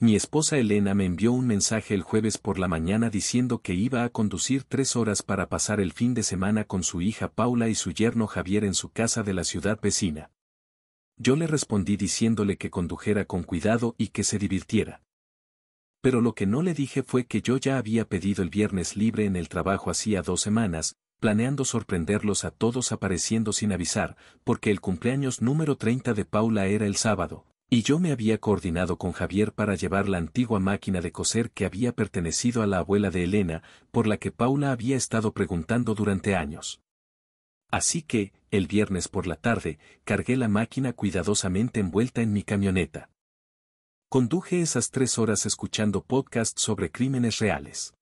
Mi esposa Elena me envió un mensaje el jueves por la mañana diciendo que iba a conducir 3 horas para pasar el fin de semana con su hija Paula y su yerno Javier en su casa de la ciudad vecina. Yo le respondí diciéndole que condujera con cuidado y que se divirtiera. Pero lo que no le dije fue que yo ya había pedido el viernes libre en el trabajo hacía 2 semanas, planeando sorprenderlos a todos apareciendo sin avisar, porque el cumpleaños número 30 de Paula era el sábado, y yo me había coordinado con Javier para llevar la antigua máquina de coser que había pertenecido a la abuela de Elena, por la que Paula había estado preguntando durante años. Así que, el viernes por la tarde, cargué la máquina cuidadosamente envuelta en mi camioneta. Conduje esas 3 horas escuchando podcasts sobre crímenes reales.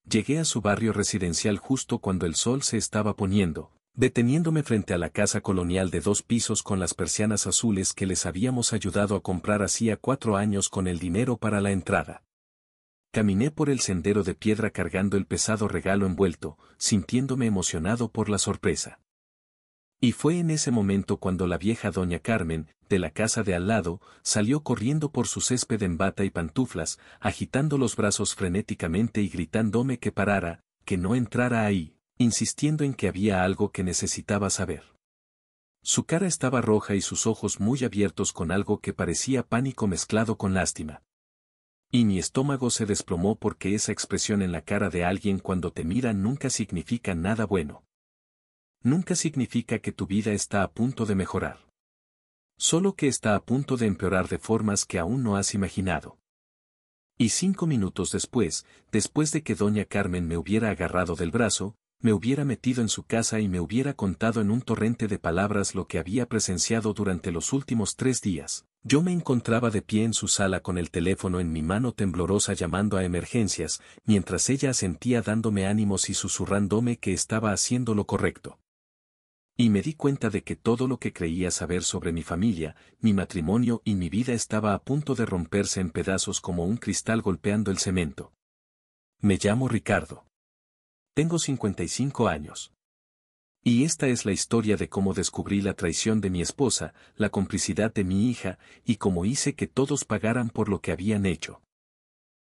Llegué a su barrio residencial justo cuando el sol se estaba poniendo, deteniéndome frente a la casa colonial de 2 pisos con las persianas azules que les habíamos ayudado a comprar hacía 4 años con el dinero para la entrada. Caminé por el sendero de piedra cargando el pesado regalo envuelto, sintiéndome emocionado por la sorpresa. Y fue en ese momento cuando la vieja doña Carmen, de la casa de al lado, salió corriendo por su césped en bata y pantuflas, agitando los brazos frenéticamente y gritándome que parara, que no entrara ahí, insistiendo en que había algo que necesitaba saber. Su cara estaba roja y sus ojos muy abiertos con algo que parecía pánico mezclado con lástima. Y mi estómago se desplomó porque esa expresión en la cara de alguien cuando te mira nunca significa nada bueno. Nunca significa que tu vida está a punto de mejorar. Solo que está a punto de empeorar de formas que aún no has imaginado. Y 5 minutos después de que doña Carmen me hubiera agarrado del brazo, me hubiera metido en su casa y me hubiera contado en un torrente de palabras lo que había presenciado durante los últimos 3 días, yo me encontraba de pie en su sala con el teléfono en mi mano temblorosa llamando a emergencias, mientras ella asentía dándome ánimos y susurrándome que estaba haciendo lo correcto. Y me di cuenta de que todo lo que creía saber sobre mi familia, mi matrimonio y mi vida estaba a punto de romperse en pedazos como un cristal golpeando el cemento. Me llamo Ricardo. Tengo 55 años. Y esta es la historia de cómo descubrí la traición de mi esposa, la complicidad de mi hija, y cómo hice que todos pagaran por lo que habían hecho.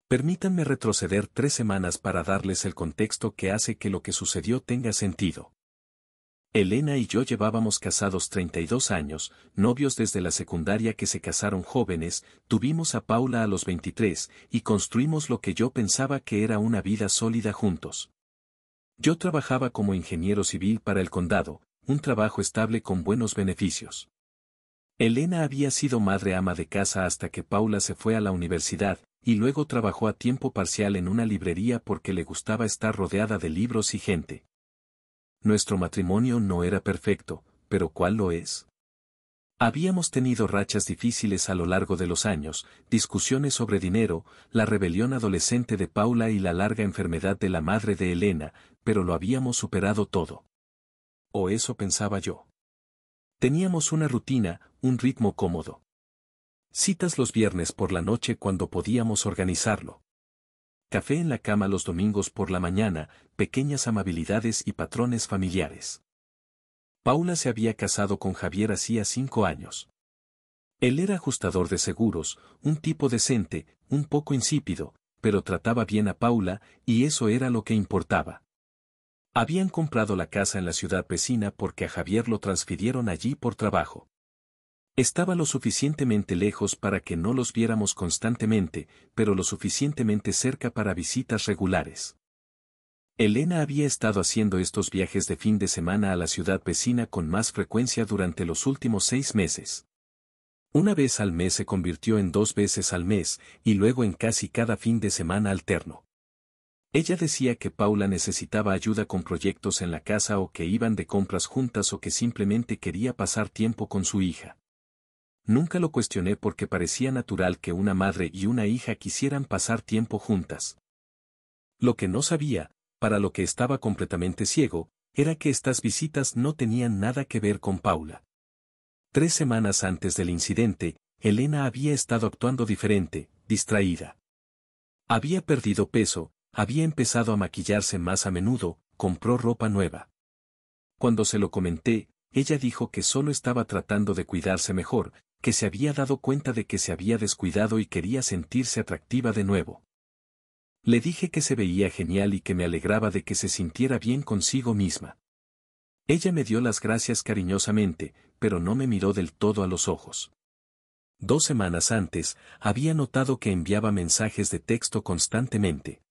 Permítanme retroceder 3 semanas para darles el contexto que hace que lo que sucedió tenga sentido. Elena y yo llevábamos casados 32 años, novios desde la secundaria que se casaron jóvenes, tuvimos a Paula a los 23, y construimos lo que yo pensaba que era una vida sólida juntos. Yo trabajaba como ingeniero civil para el condado, un trabajo estable con buenos beneficios. Elena había sido madre ama de casa hasta que Paula se fue a la universidad, y luego trabajó a tiempo parcial en una librería porque le gustaba estar rodeada de libros y gente. Nuestro matrimonio no era perfecto, pero ¿cuál lo es? Habíamos tenido rachas difíciles a lo largo de los años, discusiones sobre dinero, la rebelión adolescente de Paula y la larga enfermedad de la madre de Elena, pero lo habíamos superado todo. O eso pensaba yo. Teníamos una rutina, un ritmo cómodo. Citas los viernes por la noche cuando podíamos organizarlo. Café en la cama los domingos por la mañana, pequeñas amabilidades y patrones familiares. Paula se había casado con Javier hacía 5 años. Él era ajustador de seguros, un tipo decente, un poco insípido, pero trataba bien a Paula, y eso era lo que importaba. Habían comprado la casa en la ciudad vecina porque a Javier lo transfirieron allí por trabajo. Estaba lo suficientemente lejos para que no los viéramos constantemente, pero lo suficientemente cerca para visitas regulares. Elena había estado haciendo estos viajes de fin de semana a la ciudad vecina con más frecuencia durante los últimos 6 meses. Una vez al mes se convirtió en 2 veces al mes, y luego en casi cada fin de semana alterno. Ella decía que Paula necesitaba ayuda con proyectos en la casa o que iban de compras juntas o que simplemente quería pasar tiempo con su hija. Nunca lo cuestioné porque parecía natural que una madre y una hija quisieran pasar tiempo juntas. Lo que no sabía, para lo que estaba completamente ciego, era que estas visitas no tenían nada que ver con Paula. 3 semanas antes del incidente, Elena había estado actuando diferente, distraída. Había perdido peso, había empezado a maquillarse más a menudo, compró ropa nueva. Cuando se lo comenté, ella dijo que solo estaba tratando de cuidarse mejor, que se había dado cuenta de que se había descuidado y quería sentirse atractiva de nuevo. Le dije que se veía genial y que me alegraba de que se sintiera bien consigo misma. Ella me dio las gracias cariñosamente, pero no me miró del todo a los ojos. 2 semanas antes, había notado que enviaba mensajes de texto constantemente.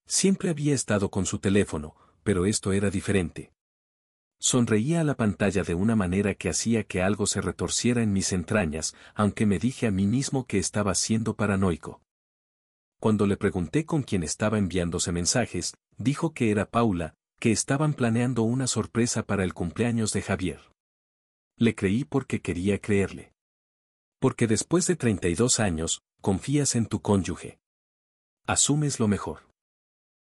Siempre había estado con su teléfono, pero esto era diferente. Sonreía a la pantalla de una manera que hacía que algo se retorciera en mis entrañas, aunque me dije a mí mismo que estaba siendo paranoico. Cuando le pregunté con quién estaba enviándose mensajes, dijo que era Paula, que estaban planeando una sorpresa para el cumpleaños de Javier. Le creí porque quería creerle. Porque después de 32 años, confías en tu cónyuge. Asumes lo mejor.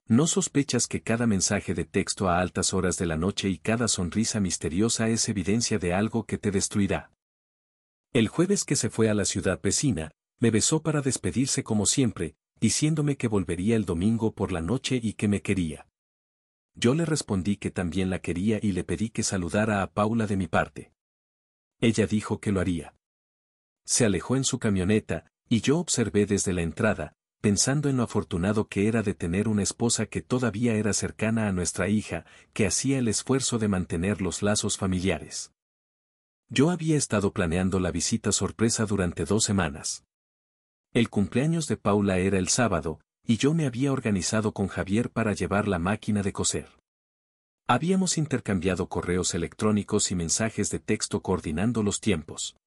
No sospechas que cada mensaje de texto a altas horas de la noche y cada sonrisa misteriosa es evidencia de algo que te destruirá. El jueves que se fue a la ciudad vecina, me besó para despedirse como siempre, diciéndome que volvería el domingo por la noche y que me quería. Yo le respondí que también la quería y le pedí que saludara a Paula de mi parte. Ella dijo que lo haría. Se alejó en su camioneta, y yo observé desde la entrada, pensando en lo afortunado que era de tener una esposa que todavía era cercana a nuestra hija, que hacía el esfuerzo de mantener los lazos familiares. Yo había estado planeando la visita sorpresa durante 2 semanas. El cumpleaños de Paula era el sábado, y yo me había organizado con Javier para llevar la máquina de coser. Habíamos intercambiado correos electrónicos y mensajes de texto coordinando los tiempos.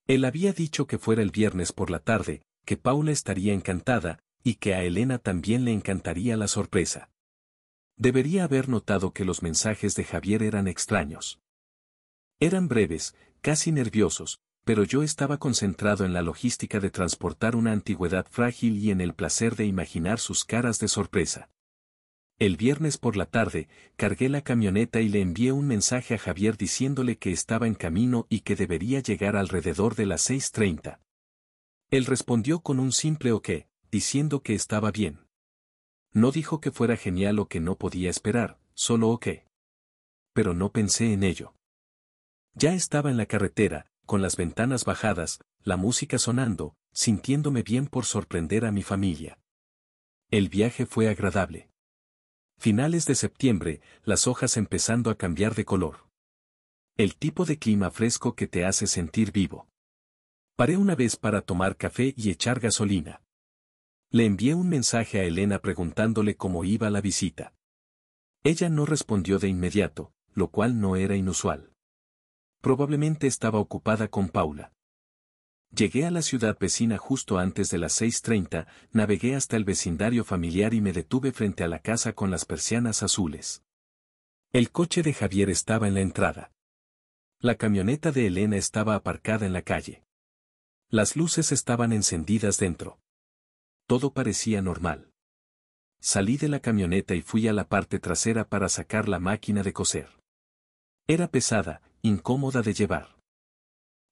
Él había dicho que fuera el viernes por la tarde, que Paula estaría encantada, y que a Elena también le encantaría la sorpresa. Debería haber notado que los mensajes de Javier eran extraños. Eran breves, casi nerviosos, pero yo estaba concentrado en la logística de transportar una antigüedad frágil y en el placer de imaginar sus caras de sorpresa. El viernes por la tarde, cargué la camioneta y le envié un mensaje a Javier diciéndole que estaba en camino y que debería llegar alrededor de las 6:30. Él respondió con un simple ok, diciendo que estaba bien. No dijo que fuera genial o que no podía esperar, solo ok. Pero no pensé en ello. Ya estaba en la carretera, con las ventanas bajadas, la música sonando, sintiéndome bien por sorprender a mi familia. El viaje fue agradable. Finales de septiembre, las hojas empezando a cambiar de color. El tipo de clima fresco que te hace sentir vivo. Paré una vez para tomar café y echar gasolina. Le envié un mensaje a Elena preguntándole cómo iba la visita. Ella no respondió de inmediato, lo cual no era inusual. Probablemente estaba ocupada con Paula. Llegué a la ciudad vecina justo antes de las 6:30, navegué hasta el vecindario familiar y me detuve frente a la casa con las persianas azules. El coche de Javier estaba en la entrada. La camioneta de Elena estaba aparcada en la calle. Las luces estaban encendidas dentro. Todo parecía normal. Salí de la camioneta y fui a la parte trasera para sacar la máquina de coser. Era pesada, incómoda de llevar.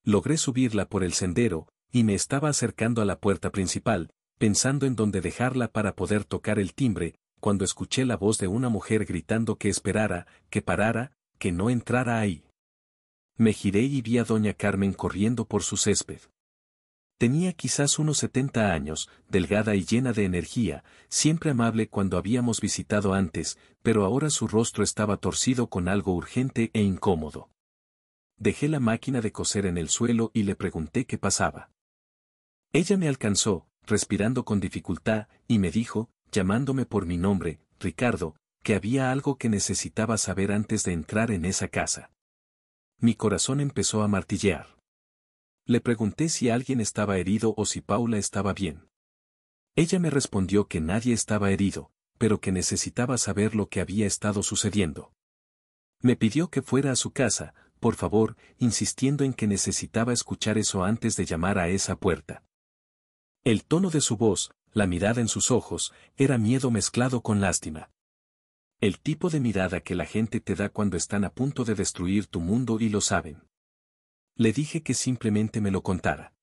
Logré subirla por el sendero, y me estaba acercando a la puerta principal, pensando en dónde dejarla para poder tocar el timbre, cuando escuché la voz de una mujer gritando que esperara, que parara, que no entrara ahí. Me giré y vi a doña Carmen corriendo por su césped. Tenía quizás unos 70 años, delgada y llena de energía, siempre amable cuando habíamos visitado antes, pero ahora su rostro estaba torcido con algo urgente e incómodo. Dejé la máquina de coser en el suelo y le pregunté qué pasaba. Ella me alcanzó, respirando con dificultad, y me dijo, llamándome por mi nombre, Ricardo, que había algo que necesitaba saber antes de entrar en esa casa. Mi corazón empezó a martillear. Le pregunté si alguien estaba herido o si Paula estaba bien. Ella me respondió que nadie estaba herido, pero que necesitaba saber lo que había estado sucediendo. Me pidió que fuera a su casa, por favor, insistiendo en que necesitaba escuchar eso antes de llamar a esa puerta. El tono de su voz, la mirada en sus ojos, era miedo mezclado con lástima. El tipo de mirada que la gente te da cuando están a punto de destruir tu mundo y lo saben. Le dije que simplemente me lo contara.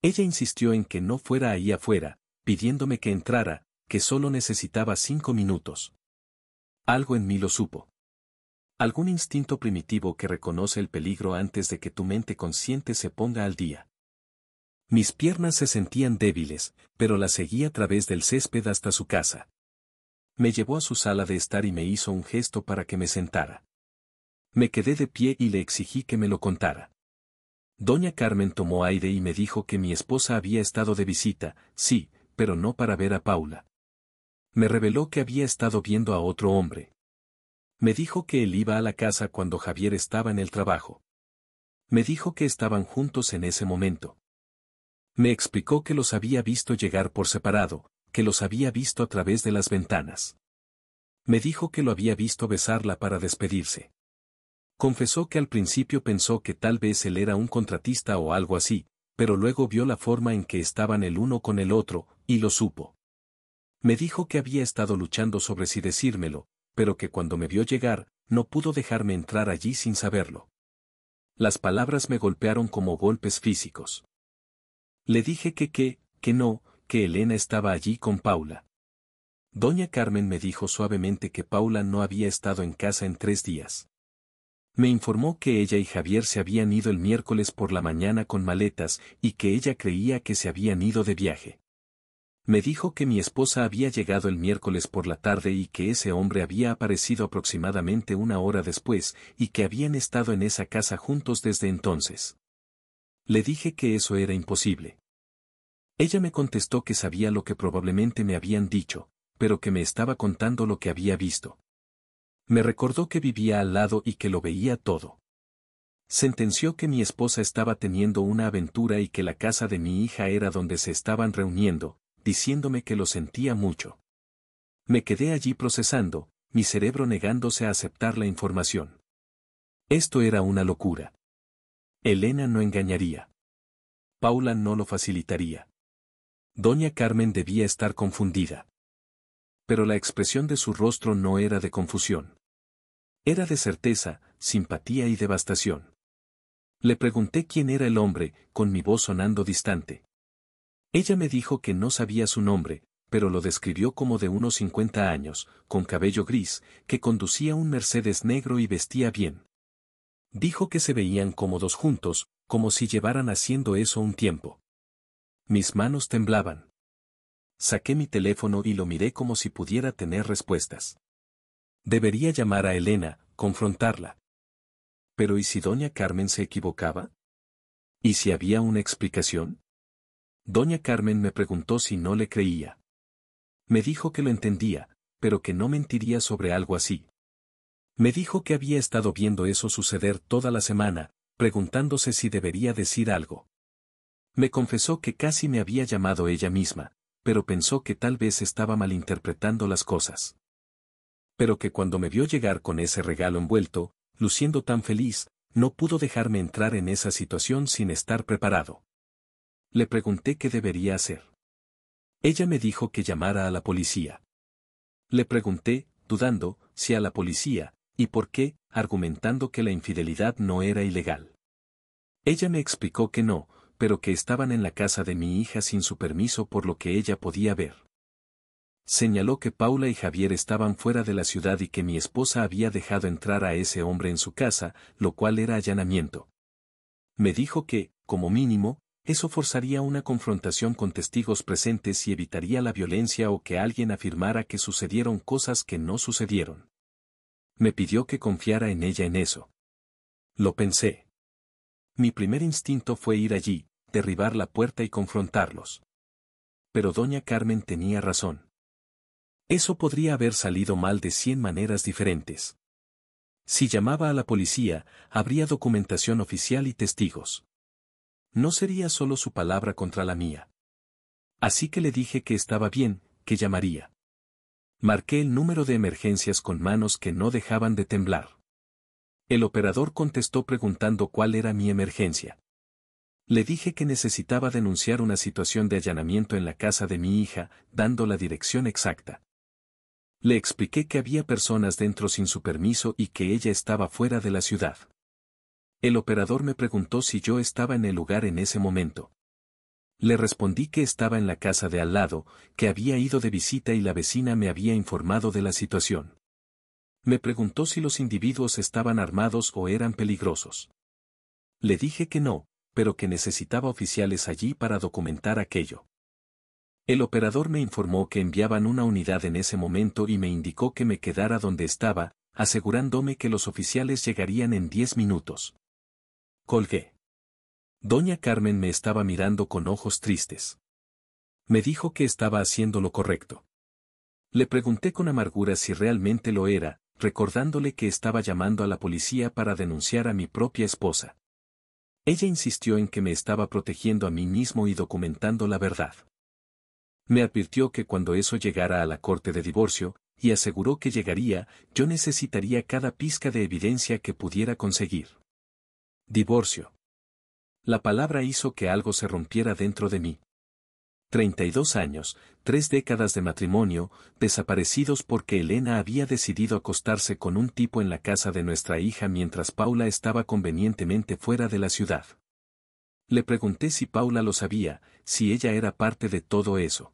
Ella insistió en que no fuera ahí afuera, pidiéndome que entrara, que solo necesitaba 5 minutos. Algo en mí lo supo. Algún instinto primitivo que reconoce el peligro antes de que tu mente consciente se ponga al día. Mis piernas se sentían débiles, pero la seguí a través del césped hasta su casa. Me llevó a su sala de estar y me hizo un gesto para que me sentara. Me quedé de pie y le exigí que me lo contara. Doña Carmen tomó aire y me dijo que mi esposa había estado de visita, sí, pero no para ver a Paula. Me reveló que había estado viendo a otro hombre. Me dijo que él iba a la casa cuando Javier estaba en el trabajo. Me dijo que estaban juntos en ese momento. Me explicó que los había visto llegar por separado, que los había visto a través de las ventanas. Me dijo que lo había visto besarla para despedirse. Confesó que al principio pensó que tal vez él era un contratista o algo así, pero luego vio la forma en que estaban el uno con el otro, y lo supo. Me dijo que había estado luchando sobre si decírmelo, pero que cuando me vio llegar, no pudo dejarme entrar allí sin saberlo. Las palabras me golpearon como golpes físicos. Le dije que no, que Elena estaba allí con Paula. Doña Carmen me dijo suavemente que Paula no había estado en casa en 3 días. Me informó que ella y Javier se habían ido el miércoles por la mañana con maletas y que ella creía que se habían ido de viaje. Me dijo que mi esposa había llegado el miércoles por la tarde y que ese hombre había aparecido aproximadamente 1 hora después y que habían estado en esa casa juntos desde entonces. Le dije que eso era imposible. Ella me contestó que sabía lo que probablemente me habían dicho, pero que me estaba contando lo que había visto. Me recordó que vivía al lado y que lo veía todo. Sentenció que mi esposa estaba teniendo una aventura y que la casa de mi hija era donde se estaban reuniendo, diciéndome que lo sentía mucho. Me quedé allí procesando, mi cerebro negándose a aceptar la información. Esto era una locura. Elena no engañaría. Paula no lo facilitaría. Doña Carmen debía estar confundida. Pero la expresión de su rostro no era de confusión. Era de certeza, simpatía y devastación. Le pregunté quién era el hombre, con mi voz sonando distante. Ella me dijo que no sabía su nombre, pero lo describió como de unos 50 años, con cabello gris, que conducía un Mercedes negro y vestía bien. Dijo que se veían cómodos juntos, como si llevaran haciendo eso un tiempo. Mis manos temblaban. Saqué mi teléfono y lo miré como si pudiera tener respuestas. Debería llamar a Elena, confrontarla. Pero ¿y si doña Carmen se equivocaba? ¿Y si había una explicación? Doña Carmen me preguntó si no le creía. Me dijo que lo entendía, pero que no mentiría sobre algo así. Me dijo que había estado viendo eso suceder toda la semana, preguntándose si debería decir algo. Me confesó que casi me había llamado ella misma, pero pensó que tal vez estaba malinterpretando las cosas. Pero que cuando me vio llegar con ese regalo envuelto, luciendo tan feliz, no pudo dejarme entrar en esa situación sin estar preparado. Le pregunté qué debería hacer. Ella me dijo que llamara a la policía. Le pregunté, dudando, si a la policía, y por qué, argumentando que la infidelidad no era ilegal. Ella me explicó que no, pero que estaban en la casa de mi hija sin su permiso por lo que ella podía ver. Señaló que Paula y Javier estaban fuera de la ciudad y que mi esposa había dejado entrar a ese hombre en su casa, lo cual era allanamiento. Me dijo que, como mínimo, eso forzaría una confrontación con testigos presentes y evitaría la violencia o que alguien afirmara que sucedieron cosas que no sucedieron. Me pidió que confiara en ella en eso. Lo pensé. Mi primer instinto fue ir allí, derribar la puerta y confrontarlos. Pero doña Carmen tenía razón. Eso podría haber salido mal de 100 maneras diferentes. Si llamaba a la policía, habría documentación oficial y testigos. No sería solo su palabra contra la mía. Así que le dije que estaba bien, que llamaría. Marqué el número de emergencias con manos que no dejaban de temblar. El operador contestó preguntando cuál era mi emergencia. Le dije que necesitaba denunciar una situación de allanamiento en la casa de mi hija, dando la dirección exacta. Le expliqué que había personas dentro sin su permiso y que ella estaba fuera de la ciudad. El operador me preguntó si yo estaba en el lugar en ese momento. Le respondí que estaba en la casa de al lado, que había ido de visita y la vecina me había informado de la situación. Me preguntó si los individuos estaban armados o eran peligrosos. Le dije que no, pero que necesitaba oficiales allí para documentar aquello. El operador me informó que enviaban una unidad en ese momento y me indicó que me quedara donde estaba, asegurándome que los oficiales llegarían en 10 minutos. Colgué. Doña Carmen me estaba mirando con ojos tristes. Me dijo que estaba haciendo lo correcto. Le pregunté con amargura si realmente lo era, recordándole que estaba llamando a la policía para denunciar a mi propia esposa. Ella insistió en que me estaba protegiendo a mí mismo y documentando la verdad. Me advirtió que cuando eso llegara a la corte de divorcio, y aseguró que llegaría, yo necesitaría cada pizca de evidencia que pudiera conseguir. Divorcio. La palabra hizo que algo se rompiera dentro de mí. 32 años, 3 décadas de matrimonio, desaparecidos porque Elena había decidido acostarse con un tipo en la casa de nuestra hija mientras Paula estaba convenientemente fuera de la ciudad. Le pregunté si Paula lo sabía, si ella era parte de todo eso.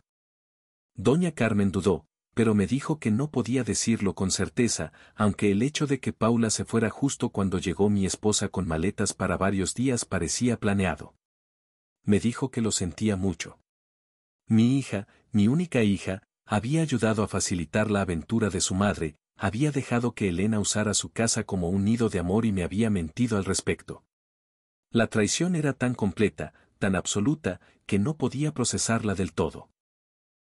Doña Carmen dudó, pero me dijo que no podía decirlo con certeza, aunque el hecho de que Paula se fuera justo cuando llegó mi esposa con maletas para varios días parecía planeado. Me dijo que lo sentía mucho. Mi hija, mi única hija, había ayudado a facilitar la aventura de su madre, había dejado que Elena usara su casa como un nido de amor y me había mentido al respecto. La traición era tan completa, tan absoluta, que no podía procesarla del todo.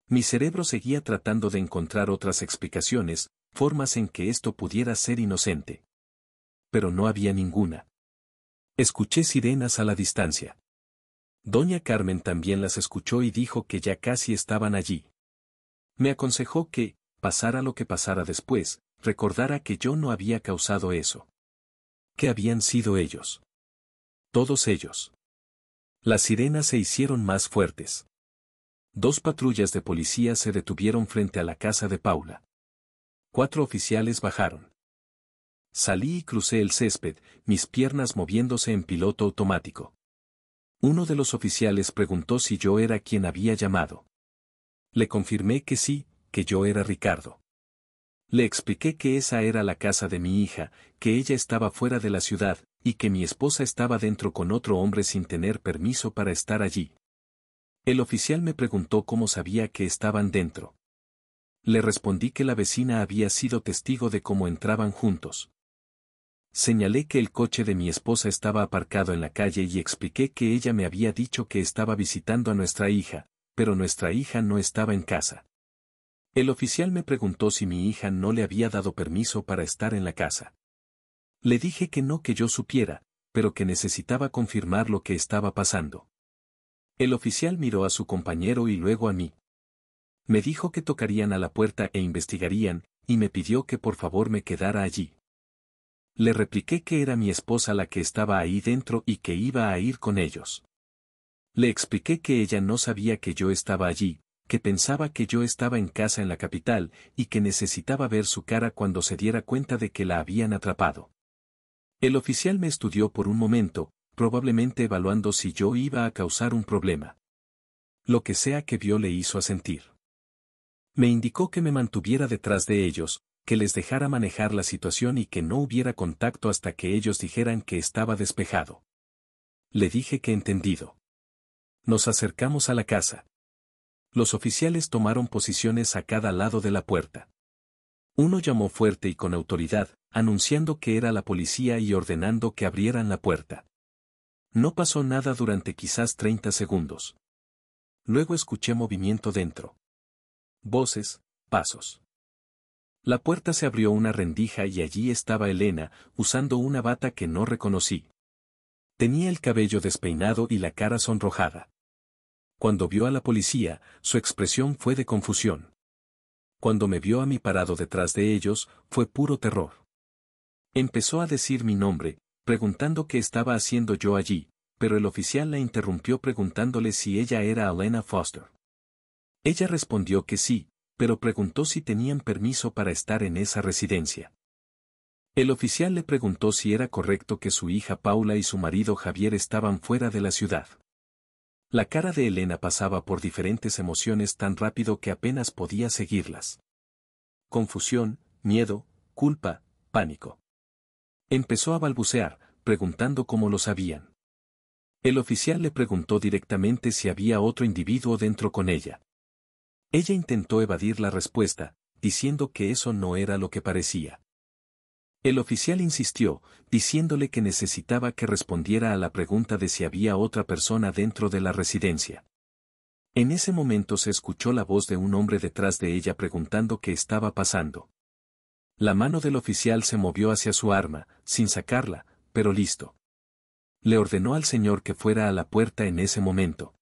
Mi cerebro seguía tratando de encontrar otras explicaciones, formas en que esto pudiera ser inocente. Pero no había ninguna. Escuché sirenas a la distancia. Doña Carmen también las escuchó y dijo que ya casi estaban allí. Me aconsejó que, pasara lo que pasara después, recordara que yo no había causado eso. Que habían sido ellos. Todos ellos. Las sirenas se hicieron más fuertes. 2 patrullas de policía se detuvieron frente a la casa de Paula. 4 oficiales bajaron. Salí y crucé el césped, mis piernas moviéndose en piloto automático. Uno de los oficiales preguntó si yo era quien había llamado. Le confirmé que sí, que yo era Ricardo. Le expliqué que esa era la casa de mi hija, que ella estaba fuera de la ciudad, y que mi esposa estaba dentro con otro hombre sin tener permiso para estar allí. El oficial me preguntó cómo sabía que estaban dentro. Le respondí que la vecina había sido testigo de cómo entraban juntos. Señalé que el coche de mi esposa estaba aparcado en la calle y expliqué que ella me había dicho que estaba visitando a nuestra hija, pero nuestra hija no estaba en casa. El oficial me preguntó si mi hija no le había dado permiso para estar en la casa. Le dije que no que yo supiera, pero que necesitaba confirmar lo que estaba pasando. El oficial miró a su compañero y luego a mí. Me dijo que tocarían a la puerta e investigarían, y me pidió que por favor me quedara allí. Le repliqué que era mi esposa la que estaba ahí dentro y que iba a ir con ellos. Le expliqué que ella no sabía que yo estaba allí, que pensaba que yo estaba en casa en la capital, y que necesitaba ver su cara cuando se diera cuenta de que la habían atrapado. El oficial me estudió por un momento, probablemente evaluando si yo iba a causar un problema. Lo que sea que vio le hizo asentir. Me indicó que me mantuviera detrás de ellos, que les dejara manejar la situación y que no hubiera contacto hasta que ellos dijeran que estaba despejado. Le dije que entendido. Nos acercamos a la casa. Los oficiales tomaron posiciones a cada lado de la puerta. Uno llamó fuerte y con autoridad, anunciando que era la policía y ordenando que abrieran la puerta. No pasó nada durante quizás 30 segundos. Luego escuché movimiento dentro. Voces, pasos. La puerta se abrió una rendija y allí estaba Elena, usando una bata que no reconocí. Tenía el cabello despeinado y la cara sonrojada. Cuando vio a la policía, su expresión fue de confusión. Cuando me vio a mí parado detrás de ellos, fue puro terror. Empezó a decir mi nombre, preguntando qué estaba haciendo yo allí, pero el oficial la interrumpió preguntándole si ella era Elena Foster. Ella respondió que sí, pero preguntó si tenían permiso para estar en esa residencia. El oficial le preguntó si era correcto que su hija Paula y su marido Javier estaban fuera de la ciudad. La cara de Elena pasaba por diferentes emociones tan rápido que apenas podía seguirlas. Confusión, miedo, culpa, pánico. Empezó a balbucear, preguntando cómo lo sabían. El oficial le preguntó directamente si había otro individuo dentro con ella. Ella intentó evadir la respuesta, diciendo que eso no era lo que parecía. El oficial insistió, diciéndole que necesitaba que respondiera a la pregunta de si había otra persona dentro de la residencia. En ese momento se escuchó la voz de un hombre detrás de ella preguntando qué estaba pasando. La mano del oficial se movió hacia su arma, sin sacarla, pero listo. Le ordenó al señor que fuera a la puerta en ese momento.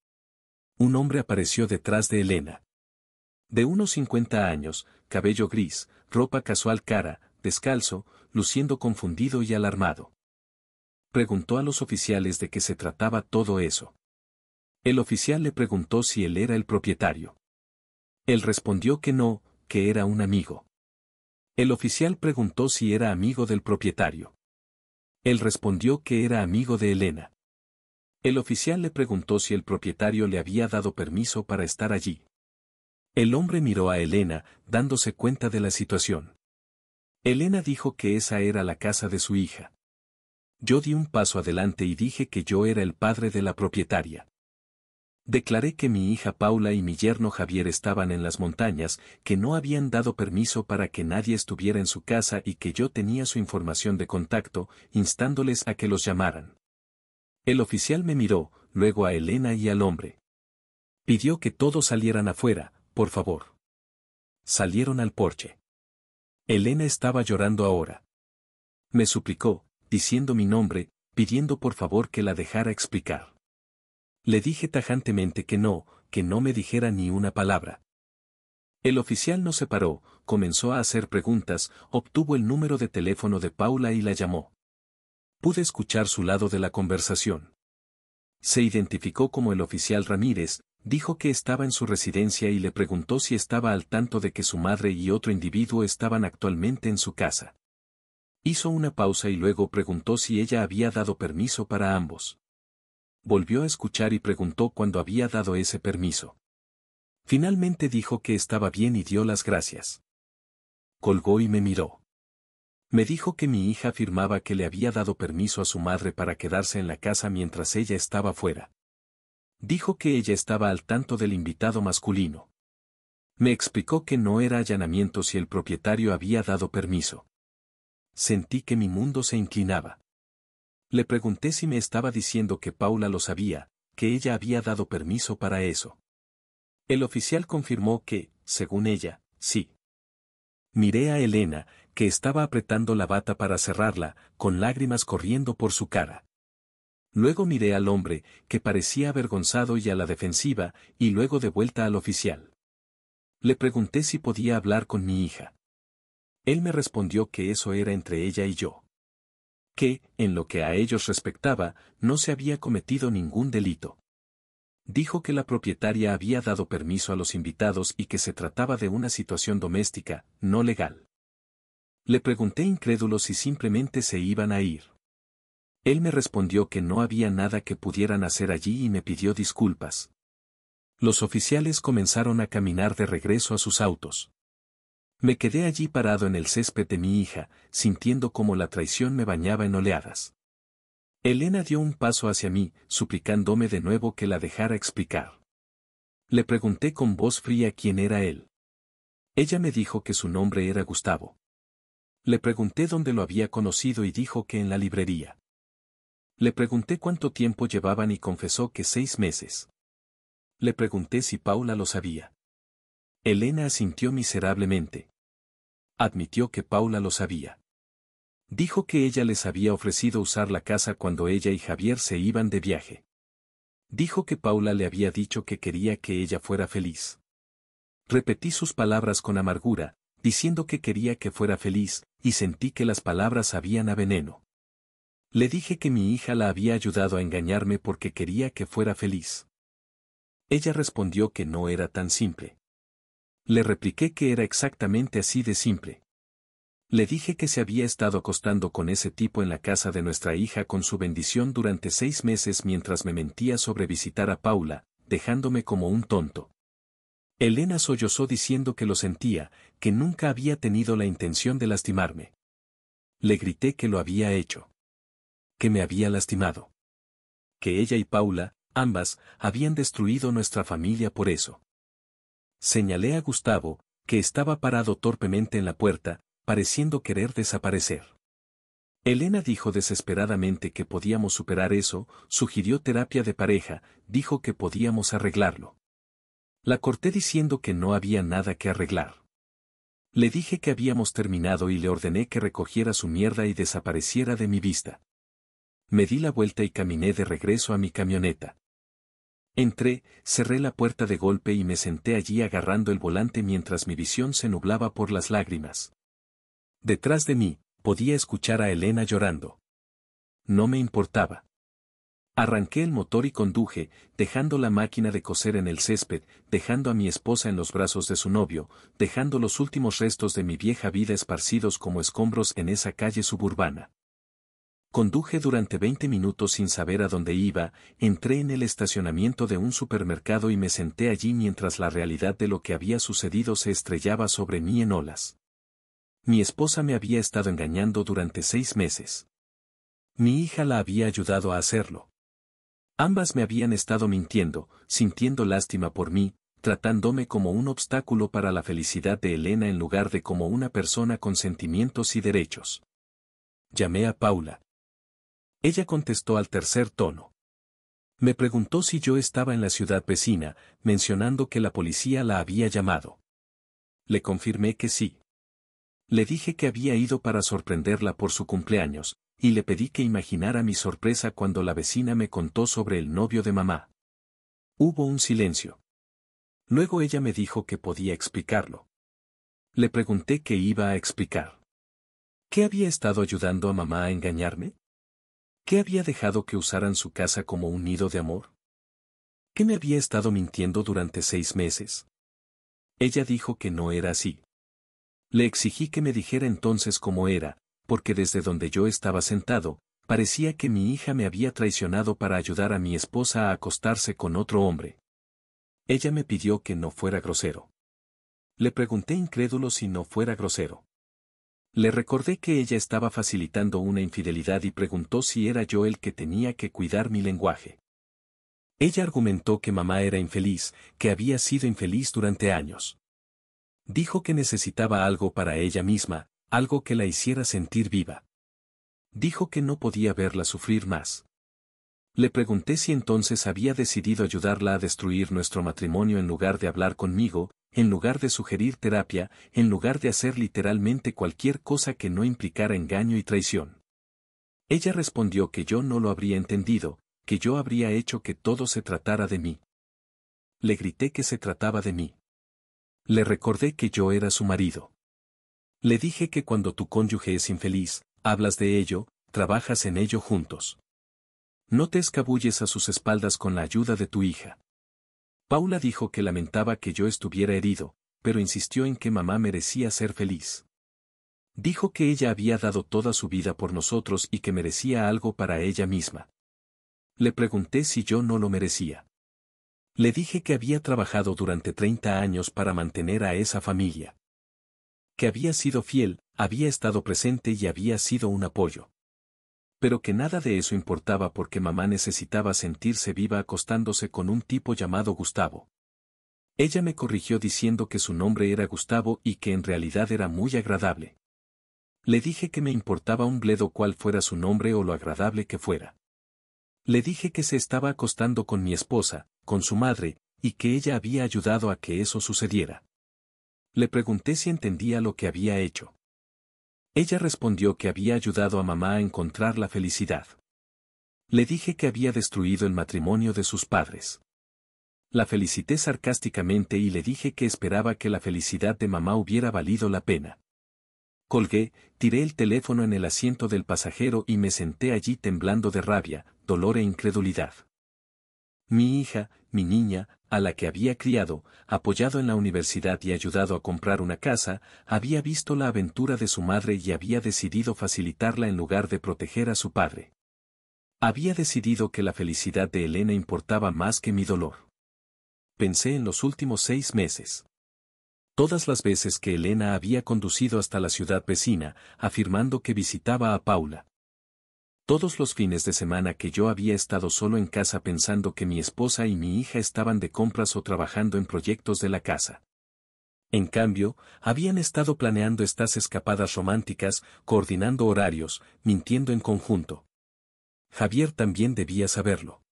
Un hombre apareció detrás de Elena. De unos 50 años, cabello gris, ropa casual cara, descalzo, luciendo confundido y alarmado. Preguntó a los oficiales de qué se trataba todo eso. El oficial le preguntó si él era el propietario. Él respondió que no, que era un amigo. El oficial preguntó si era amigo del propietario. Él respondió que era amigo de Elena. El oficial le preguntó si el propietario le había dado permiso para estar allí. El hombre miró a Elena, dándose cuenta de la situación. Elena dijo que esa era la casa de su hija. Yo di un paso adelante y dije que yo era el padre de la propietaria. Declaré que mi hija Paula y mi yerno Javier estaban en las montañas, que no habían dado permiso para que nadie estuviera en su casa y que yo tenía su información de contacto, instándoles a que los llamaran. El oficial me miró, luego a Elena y al hombre. Pidió que todos salieran afuera, por favor. Salieron al porche. Elena estaba llorando ahora. Me suplicó, diciendo mi nombre, pidiendo por favor que la dejara explicar. Le dije tajantemente que no me dijera ni una palabra. El oficial no se paró, comenzó a hacer preguntas, obtuvo el número de teléfono de Paula y la llamó. Pude escuchar su lado de la conversación. Se identificó como el oficial Ramírez, dijo que estaba en su residencia y le preguntó si estaba al tanto de que su madre y otro individuo estaban actualmente en su casa. Hizo una pausa y luego preguntó si ella había dado permiso para ambos. Volvió a escuchar y preguntó cuándo había dado ese permiso. Finalmente dijo que estaba bien y dio las gracias. Colgó y me miró. Me dijo que mi hija afirmaba que le había dado permiso a su madre para quedarse en la casa mientras ella estaba fuera. Dijo que ella estaba al tanto del invitado masculino. Me explicó que no era allanamiento si el propietario había dado permiso. Sentí que mi mundo se inclinaba. Le pregunté si me estaba diciendo que Paula lo sabía, que ella había dado permiso para eso. El oficial confirmó que, según ella, sí. Miré a Elena, que estaba apretando la bata para cerrarla, con lágrimas corriendo por su cara. Luego miré al hombre, que parecía avergonzado y a la defensiva, y luego de vuelta al oficial. Le pregunté si podía hablar con mi hija. Él me respondió que eso era entre ella y yo. Que, en lo que a ellos respectaba, no se había cometido ningún delito. Dijo que la propietaria había dado permiso a los invitados y que se trataba de una situación doméstica, no legal. Le pregunté incrédulo si simplemente se iban a ir. Él me respondió que no había nada que pudieran hacer allí y me pidió disculpas. Los oficiales comenzaron a caminar de regreso a sus autos. Me quedé allí parado en el césped de mi hija, sintiendo como la traición me bañaba en oleadas. Elena dio un paso hacia mí, suplicándome de nuevo que la dejara explicar. Le pregunté con voz fría quién era él. Ella me dijo que su nombre era Gustavo. Le pregunté dónde lo había conocido y dijo que en la librería. Le pregunté cuánto tiempo llevaban y confesó que 6 meses. Le pregunté si Paula lo sabía. Elena asintió miserablemente. Admitió que Paula lo sabía. Dijo que ella les había ofrecido usar la casa cuando ella y Javier se iban de viaje. Dijo que Paula le había dicho que quería que ella fuera feliz. Repetí sus palabras con amargura, diciendo que quería que fuera feliz, y sentí que las palabras sabían a veneno. Le dije que mi hija la había ayudado a engañarme porque quería que fuera feliz. Ella respondió que no era tan simple. Le repliqué que era exactamente así de simple. Le dije que se había estado acostando con ese tipo en la casa de nuestra hija con su bendición durante 6 meses mientras me mentía sobre visitar a Paula, dejándome como un tonto. Elena sollozó diciendo que lo sentía, que nunca había tenido la intención de lastimarme. Le grité que lo había hecho. Que me había lastimado. Que ella y Paula, ambas, habían destruido nuestra familia por eso. Señalé a Gustavo, que estaba parado torpemente en la puerta, pareciendo querer desaparecer. Elena dijo desesperadamente que podíamos superar eso, sugirió terapia de pareja, dijo que podíamos arreglarlo. La corté diciendo que no había nada que arreglar. Le dije que habíamos terminado y le ordené que recogiera su mierda y desapareciera de mi vista. Me di la vuelta y caminé de regreso a mi camioneta. Entré, cerré la puerta de golpe y me senté allí agarrando el volante mientras mi visión se nublaba por las lágrimas. Detrás de mí, podía escuchar a Elena llorando. No me importaba. Arranqué el motor y conduje, dejando la máquina de coser en el césped, dejando a mi esposa en los brazos de su novio, dejando los últimos restos de mi vieja vida esparcidos como escombros en esa calle suburbana. Conduje durante 20 minutos sin saber a dónde iba, entré en el estacionamiento de un supermercado y me senté allí mientras la realidad de lo que había sucedido se estrellaba sobre mí en olas. Mi esposa me había estado engañando durante 6 meses. Mi hija la había ayudado a hacerlo. Ambas me habían estado mintiendo, sintiendo lástima por mí, tratándome como un obstáculo para la felicidad de Elena en lugar de como una persona con sentimientos y derechos. Llamé a Paula. Ella contestó al tercer tono. Me preguntó si yo estaba en la ciudad vecina, mencionando que la policía la había llamado. Le confirmé que sí. Le dije que había ido para sorprenderla por su cumpleaños, y le pedí que imaginara mi sorpresa cuando la vecina me contó sobre el novio de mamá. Hubo un silencio. Luego ella me dijo que podía explicarlo. Le pregunté qué iba a explicar. ¿Qué había estado ayudando a mamá a engañarme? ¿Qué había dejado que usaran su casa como un nido de amor? ¿Qué me había estado mintiendo durante 6 meses? Ella dijo que no era así. Le exigí que me dijera entonces cómo era, porque desde donde yo estaba sentado, parecía que mi hija me había traicionado para ayudar a mi esposa a acostarse con otro hombre. Ella me pidió que no fuera grosero. Le pregunté incrédulo si no fuera grosero. Le recordé que ella estaba facilitando una infidelidad y preguntó si era yo el que tenía que cuidar mi lenguaje. Ella argumentó que mamá era infeliz, que había sido infeliz durante años. Dijo que necesitaba algo para ella misma, algo que la hiciera sentir viva. Dijo que no podía verla sufrir más. Le pregunté si entonces había decidido ayudarla a destruir nuestro matrimonio en lugar de hablar conmigo, en lugar de sugerir terapia, en lugar de hacer literalmente cualquier cosa que no implicara engaño y traición. Ella respondió que yo no lo habría entendido, que yo habría hecho que todo se tratara de mí. Le grité que se trataba de mí. Le recordé que yo era su marido. Le dije que cuando tu cónyuge es infeliz, hablas de ello, trabajas en ello juntos. No te escabulles a sus espaldas con la ayuda de tu hija. Paula dijo que lamentaba que yo estuviera herido, pero insistió en que mamá merecía ser feliz. Dijo que ella había dado toda su vida por nosotros y que merecía algo para ella misma. Le pregunté si yo no lo merecía. Le dije que había trabajado durante 30 años para mantener a esa familia. Que había sido fiel, había estado presente y había sido un apoyo. Pero que nada de eso importaba porque mamá necesitaba sentirse viva acostándose con un tipo llamado Gustavo. Ella me corrigió diciendo que su nombre era Gustavo y que en realidad era muy agradable. Le dije que me importaba un bledo cuál fuera su nombre o lo agradable que fuera. Le dije que se estaba acostando con mi esposa, con su madre, y que ella había ayudado a que eso sucediera. Le pregunté si entendía lo que había hecho. Ella respondió que había ayudado a mamá a encontrar la felicidad. Le dije que había destruido el matrimonio de sus padres. La felicité sarcásticamente y le dije que esperaba que la felicidad de mamá hubiera valido la pena. Colgué, tiré el teléfono en el asiento del pasajero y me senté allí temblando de rabia, dolor e incredulidad. Mi hija, mi niña, a la que había criado, apoyado en la universidad y ayudado a comprar una casa, había visto la aventura de su madre y había decidido facilitarla en lugar de proteger a su padre. Había decidido que la felicidad de Elena importaba más que mi dolor. pensé en los últimos 6 meses. Todas las veces que Elena había conducido hasta la ciudad vecina, afirmando que visitaba a Paula. Todos los fines de semana que yo había estado solo en casa pensando que mi esposa y mi hija estaban de compras o trabajando en proyectos de la casa. En cambio, habían estado planeando estas escapadas románticas, coordinando horarios, mintiendo en conjunto. Javier también debía saberlo.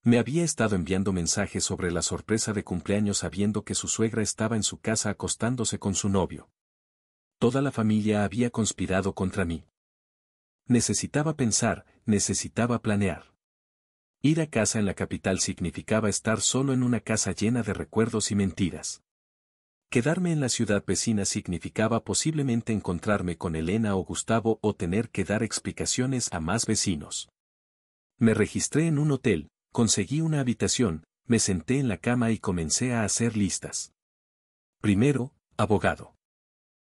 Me había estado enviando mensajes sobre la sorpresa de cumpleaños sabiendo que su suegra estaba en su casa acostándose con su novio. Toda la familia había conspirado contra mí. Necesitaba pensar, necesitaba planear. Ir a casa en la capital significaba estar solo en una casa llena de recuerdos y mentiras. Quedarme en la ciudad vecina significaba posiblemente encontrarme con Elena o Gustavo o tener que dar explicaciones a más vecinos. Me registré en un hotel, conseguí una habitación, me senté en la cama y comencé a hacer listas. Primero, abogado.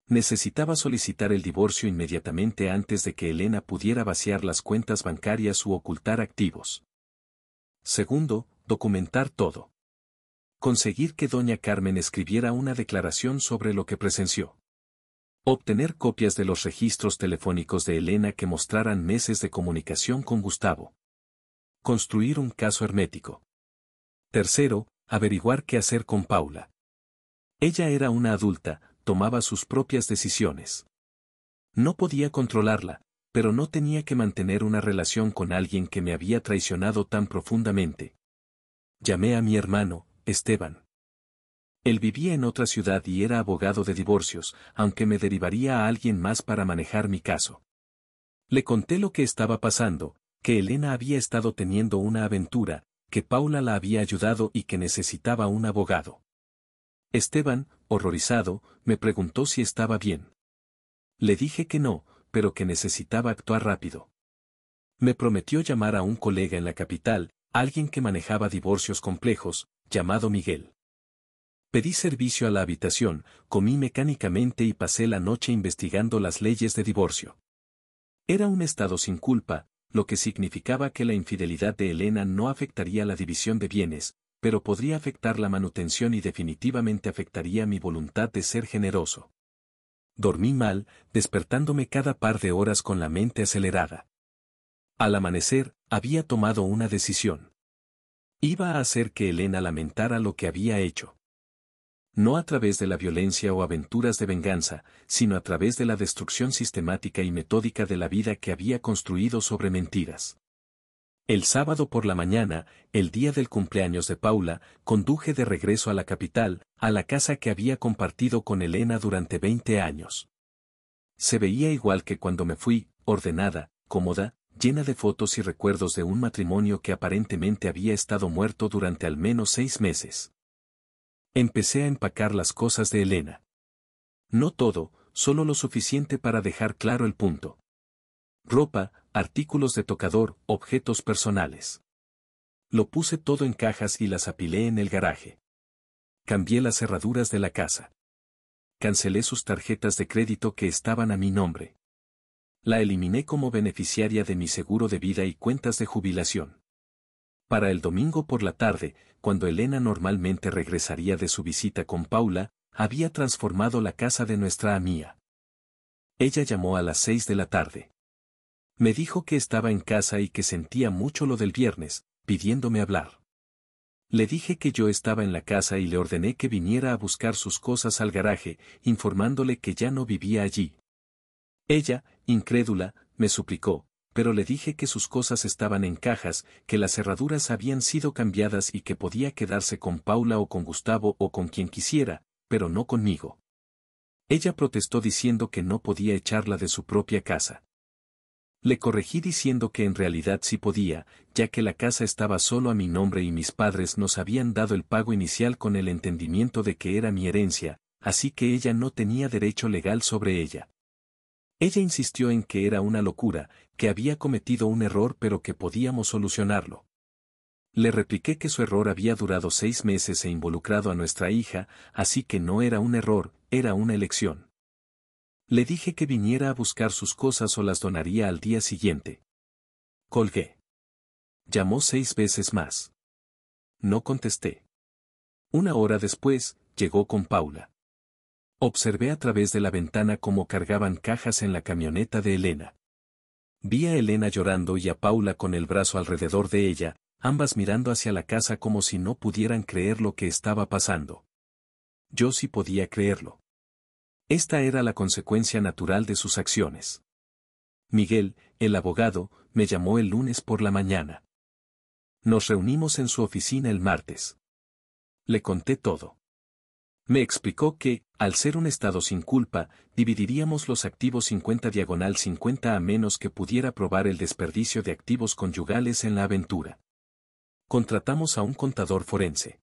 Necesitaba solicitar el divorcio inmediatamente antes de que Elena pudiera vaciar las cuentas bancarias u ocultar activos. Segundo, documentar todo. Conseguir que doña Carmen escribiera una declaración sobre lo que presenció. Obtener copias de los registros telefónicos de Elena que mostraran meses de comunicación con Gustavo. Construir un caso hermético. Tercero, averiguar qué hacer con Paula. Ella era una adulta, tomaba sus propias decisiones. No podía controlarla, pero no tenía que mantener una relación con alguien que me había traicionado tan profundamente. Llamé a mi hermano, Esteban. Él vivía en otra ciudad y era abogado de divorcios, aunque me derivaría a alguien más para manejar mi caso. Le conté lo que estaba pasando, que Elena había estado teniendo una aventura, que Paula la había ayudado y que necesitaba un abogado. Esteban, horrorizado, me preguntó si estaba bien. Le dije que no, pero que necesitaba actuar rápido. Me prometió llamar a un colega en la capital, alguien que manejaba divorcios complejos, llamado Miguel. Pedí servicio a la habitación, comí mecánicamente y pasé la noche investigando las leyes de divorcio. Era un estado sin culpa, lo que significaba que la infidelidad de Elena no afectaría la división de bienes, pero podría afectar la manutención y definitivamente afectaría mi voluntad de ser generoso. Dormí mal, despertándome cada par de horas con la mente acelerada. Al amanecer, había tomado una decisión. Iba a hacer que Elena lamentara lo que había hecho. No a través de la violencia o aventuras de venganza, sino a través de la destrucción sistemática y metódica de la vida que había construido sobre mentiras. El sábado por la mañana, el día del cumpleaños de Paula, conduje de regreso a la capital, a la casa que había compartido con Elena durante 20 años. Se veía igual que cuando me fui, ordenada, cómoda, llena de fotos y recuerdos de un matrimonio que aparentemente había estado muerto durante al menos 6 meses. Empecé a empacar las cosas de Elena. No todo, solo lo suficiente para dejar claro el punto. Ropa, artículos de tocador, objetos personales. Lo puse todo en cajas y las apilé en el garaje. Cambié las cerraduras de la casa. Cancelé sus tarjetas de crédito que estaban a mi nombre. La eliminé como beneficiaria de mi seguro de vida y cuentas de jubilación. Para el domingo por la tarde, cuando Elena normalmente regresaría de su visita con Paula, había transformado la casa de nuestra amiga. Ella llamó a las 6 de la tarde. Me dijo que estaba en casa y que sentía mucho lo del viernes, pidiéndome hablar. Le dije que yo estaba en la casa y le ordené que viniera a buscar sus cosas al garaje, informándole que ya no vivía allí. Ella, incrédula, me suplicó, pero le dije que sus cosas estaban en cajas, que las cerraduras habían sido cambiadas y que podía quedarse con Paula o con Gustavo o con quien quisiera, pero no conmigo. Ella protestó diciendo que no podía echarla de su propia casa. Le corregí diciendo que en realidad sí podía, ya que la casa estaba solo a mi nombre y mis padres nos habían dado el pago inicial con el entendimiento de que era mi herencia, así que ella no tenía derecho legal sobre ella. Ella insistió en que era una locura, que había cometido un error pero que podíamos solucionarlo. Le repliqué que su error había durado 6 meses e involucrado a nuestra hija, así que no era un error, era una elección. Le dije que viniera a buscar sus cosas o las donaría al día siguiente. Colgué. Llamó 6 veces más. No contesté. Una hora después, llegó con Paula. Observé a través de la ventana cómo cargaban cajas en la camioneta de Elena. Vi a Elena llorando y a Paula con el brazo alrededor de ella, ambas mirando hacia la casa como si no pudieran creer lo que estaba pasando. Yo sí podía creerlo. Esta era la consecuencia natural de sus acciones. Miguel, el abogado, me llamó el lunes por la mañana. Nos reunimos en su oficina el martes. Le conté todo. Me explicó que, al ser un estado sin culpa, dividiríamos los activos 50/50 a menos que pudiera probar el desperdicio de activos conyugales en la aventura. Contratamos a un contador forense.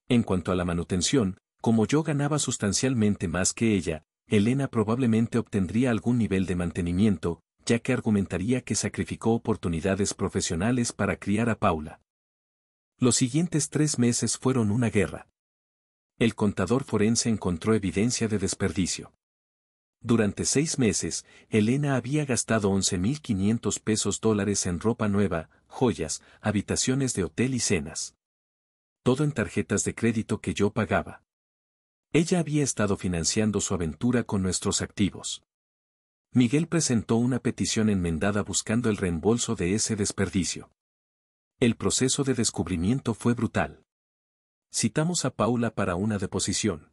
En cuanto a la manutención, como yo ganaba sustancialmente más que ella, Elena probablemente obtendría algún nivel de mantenimiento, ya que argumentaría que sacrificó oportunidades profesionales para criar a Paula. Los siguientes 3 meses fueron una guerra. El contador forense encontró evidencia de desperdicio. Durante 6 meses, Elena había gastado $11,500 en ropa nueva, joyas, habitaciones de hotel y cenas. Todo en tarjetas de crédito que yo pagaba. Ella había estado financiando su aventura con nuestros activos. Miguel presentó una petición enmendada buscando el reembolso de ese desperdicio. El proceso de descubrimiento fue brutal. Citamos a Paula para una deposición.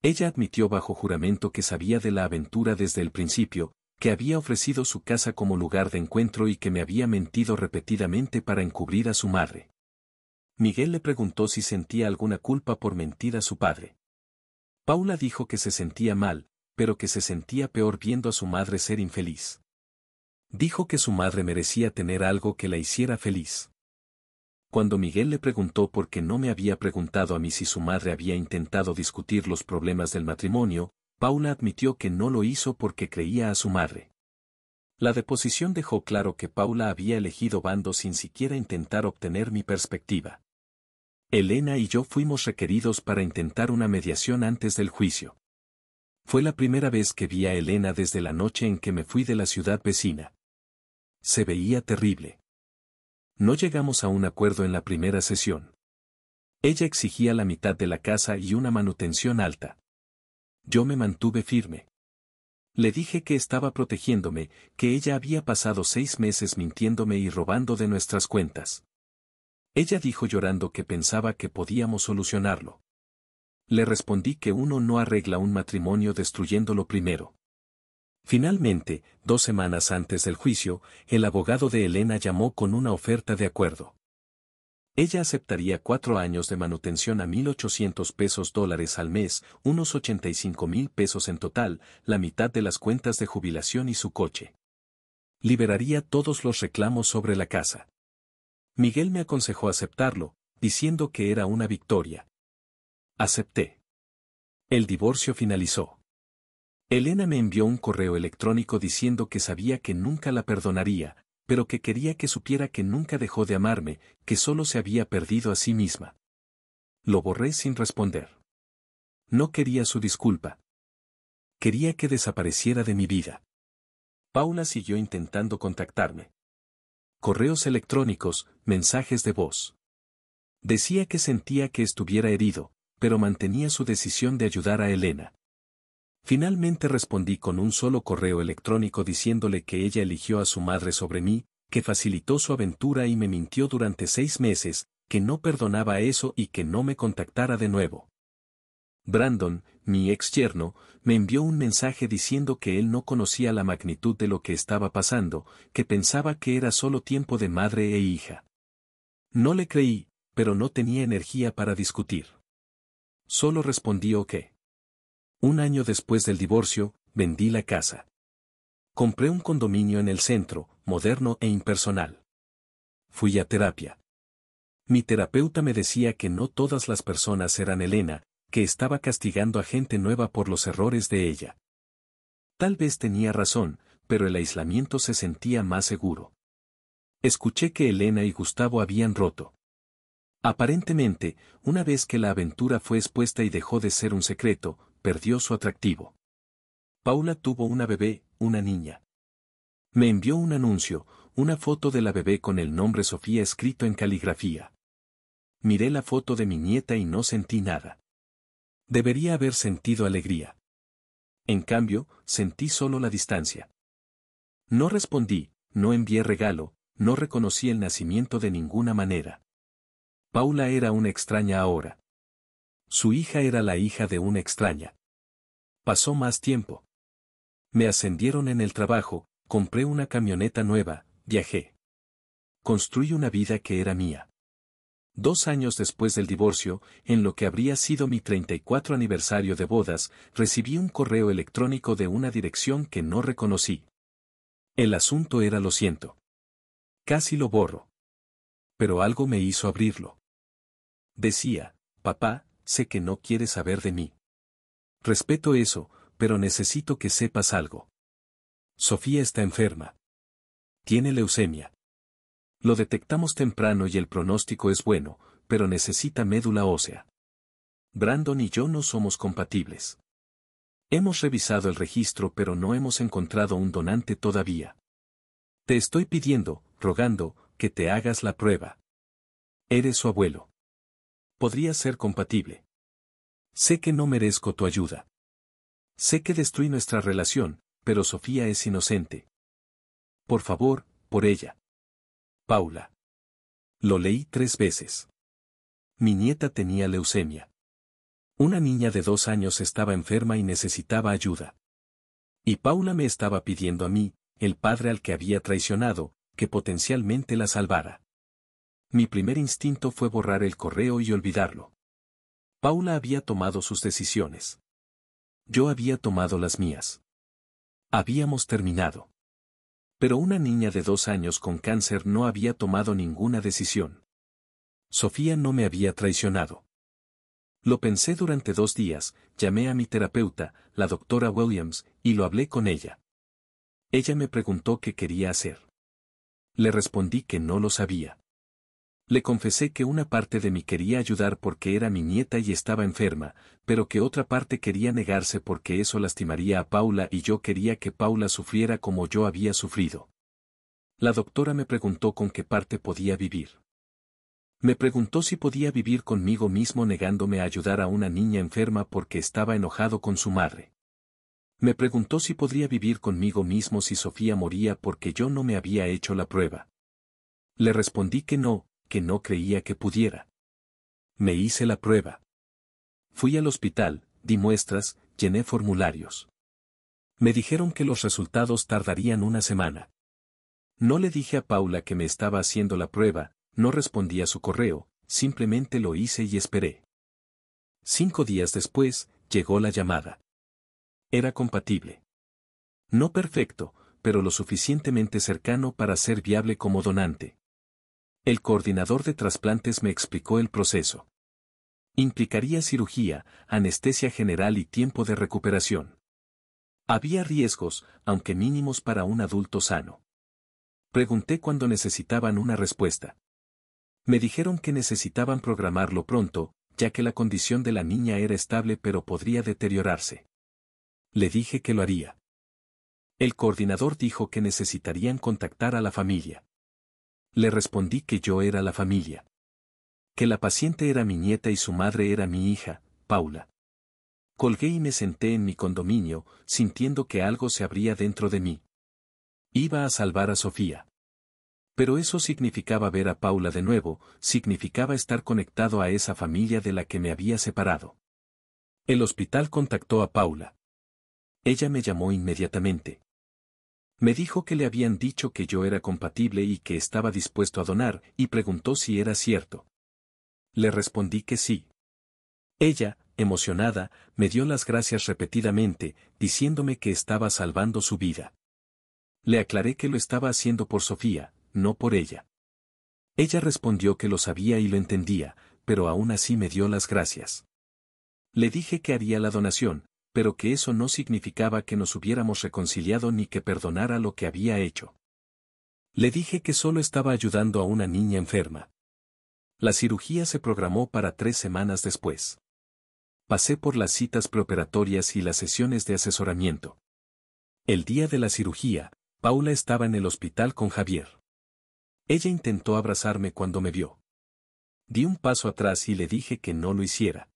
Ella admitió bajo juramento que sabía de la aventura desde el principio, que había ofrecido su casa como lugar de encuentro y que me había mentido repetidamente para encubrir a su madre. Miguel le preguntó si sentía alguna culpa por mentir a su padre. Paula dijo que se sentía mal, pero que se sentía peor viendo a su madre ser infeliz. Dijo que su madre merecía tener algo que la hiciera feliz. Cuando Miguel le preguntó por qué no me había preguntado a mí si su madre había intentado discutir los problemas del matrimonio, Paula admitió que no lo hizo porque creía a su madre. La deposición dejó claro que Paula había elegido bando sin siquiera intentar obtener mi perspectiva. Elena y yo fuimos requeridos para intentar una mediación antes del juicio. Fue la primera vez que vi a Elena desde la noche en que me fui de la ciudad vecina. Se veía terrible. No llegamos a un acuerdo en la primera sesión. Ella exigía la mitad de la casa y una manutención alta. Yo me mantuve firme. Le dije que estaba protegiéndome, que ella había pasado 6 meses mintiéndome y robando de nuestras cuentas. Ella dijo llorando que pensaba que podíamos solucionarlo. Le respondí que uno no arregla un matrimonio destruyéndolo primero. Finalmente, 2 semanas antes del juicio, el abogado de Elena llamó con una oferta de acuerdo. Ella aceptaría 4 años de manutención a $1,800 al mes, unos $85,000 en total, la mitad de las cuentas de jubilación y su coche. Liberaría todos los reclamos sobre la casa. Miguel me aconsejó aceptarlo, diciendo que era una victoria. Acepté. El divorcio finalizó. Elena me envió un correo electrónico diciendo que sabía que nunca la perdonaría, pero que quería que supiera que nunca dejó de amarme, que solo se había perdido a sí misma. Lo borré sin responder. No quería su disculpa. Quería que desapareciera de mi vida. Paula siguió intentando contactarme. Correos electrónicos, mensajes de voz. Decía que sentía que estuviera herido, pero mantenía su decisión de ayudar a Elena. Finalmente respondí con un solo correo electrónico diciéndole que ella eligió a su madre sobre mí, que facilitó su aventura y me mintió durante 6 meses, que no perdonaba eso y que no me contactara de nuevo. Brandon, mi ex yerno, me envió un mensaje diciendo que él no conocía la magnitud de lo que estaba pasando, que pensaba que era solo tiempo de madre e hija. No le creí, pero no tenía energía para discutir. Solo respondí OK. 1 año después del divorcio, vendí la casa. Compré un condominio en el centro, moderno e impersonal. Fui a terapia. Mi terapeuta me decía que no todas las personas eran Elena, que estaba castigando a gente nueva por los errores de ella. Tal vez tenía razón, pero el aislamiento se sentía más seguro. Escuché que Elena y Gustavo habían roto. Aparentemente, una vez que la aventura fue expuesta y dejó de ser un secreto, perdió su atractivo. Paula tuvo una bebé, una niña. Me envió un anuncio, una foto de la bebé con el nombre Sofía escrito en caligrafía. Miré la foto de mi nieta y no sentí nada. Debería haber sentido alegría. En cambio, sentí solo la distancia. No respondí, no envié regalo, no reconocí el nacimiento de ninguna manera. Paula era una extraña ahora. Su hija era la hija de una extraña. Pasó más tiempo. Me ascendieron en el trabajo, compré una camioneta nueva, viajé. Construí una vida que era mía. 2 años después del divorcio, en lo que habría sido mi 34 aniversario de bodas, recibí un correo electrónico de una dirección que no reconocí. El asunto era lo siento. Casi lo borro. Pero algo me hizo abrirlo. Decía, papá, sé que no quieres saber de mí. Respeto eso, pero necesito que sepas algo. Sofía está enferma. Tiene leucemia. Lo detectamos temprano y el pronóstico es bueno, pero necesita médula ósea. Brandon y yo no somos compatibles. Hemos revisado el registro pero no hemos encontrado un donante todavía. Te estoy pidiendo, rogando, que te hagas la prueba. Eres su abuelo. Podría ser compatible. Sé que no merezco tu ayuda. Sé que destruí nuestra relación, pero Sofía es inocente. Por favor, por ella. Paula. Lo leí 3 veces. Mi nieta tenía leucemia. Una niña de 2 años estaba enferma y necesitaba ayuda. Y Paula me estaba pidiendo a mí, el padre al que había traicionado, que potencialmente la salvara. Mi primer instinto fue borrar el correo y olvidarlo. Paula había tomado sus decisiones. Yo había tomado las mías. Habíamos terminado. Pero una niña de 2 años con cáncer no había tomado ninguna decisión. Sofía no me había traicionado. Lo pensé durante 2 días, llamé a mi terapeuta, la doctora Williams, y lo hablé con ella. Ella me preguntó qué quería hacer. Le respondí que no lo sabía. Le confesé que una parte de mí quería ayudar porque era mi nieta y estaba enferma, pero que otra parte quería negarse porque eso lastimaría a Paula y yo quería que Paula sufriera como yo había sufrido. La doctora me preguntó con qué parte podía vivir. Me preguntó si podía vivir conmigo mismo negándome a ayudar a una niña enferma porque estaba enojado con su madre. Me preguntó si podría vivir conmigo mismo si Sofía moría porque yo no me había hecho la prueba. Le respondí que no creía que pudiera. Me hice la prueba. Fui al hospital, di muestras, llené formularios. Me dijeron que los resultados tardarían 1 semana. No le dije a Paula que me estaba haciendo la prueba, no respondí a su correo, simplemente lo hice y esperé. 5 días después, llegó la llamada. Era compatible. No perfecto, pero lo suficientemente cercano para ser viable como donante. El coordinador de trasplantes me explicó el proceso. Implicaría cirugía, anestesia general y tiempo de recuperación. Había riesgos, aunque mínimos para un adulto sano. Pregunté cuándo necesitaban una respuesta. Me dijeron que necesitaban programarlo pronto, ya que la condición de la niña era estable pero podría deteriorarse. Le dije que lo haría. El coordinador dijo que necesitarían contactar a la familia. Le respondí que yo era la familia. Que la paciente era mi nieta y su madre era mi hija, Paula. Colgué y me senté en mi condominio, sintiendo que algo se abría dentro de mí. Iba a salvar a Sofía. Pero eso significaba ver a Paula de nuevo, significaba estar conectado a esa familia de la que me había separado. El hospital contactó a Paula. Ella me llamó inmediatamente. Me dijo que le habían dicho que yo era compatible y que estaba dispuesto a donar, y preguntó si era cierto. Le respondí que sí. Ella, emocionada, me dio las gracias repetidamente, diciéndome que estaba salvando su vida. Le aclaré que lo estaba haciendo por Sofía, no por ella. Ella respondió que lo sabía y lo entendía, pero aún así me dio las gracias. Le dije que haría la donación, pero que eso no significaba que nos hubiéramos reconciliado ni que perdonara lo que había hecho. Le dije que solo estaba ayudando a una niña enferma. La cirugía se programó para 3 semanas después. Pasé por las citas preoperatorias y las sesiones de asesoramiento. El día de la cirugía, Paula estaba en el hospital con Javier. Ella intentó abrazarme cuando me vio. Di un paso atrás y le dije que no lo hiciera.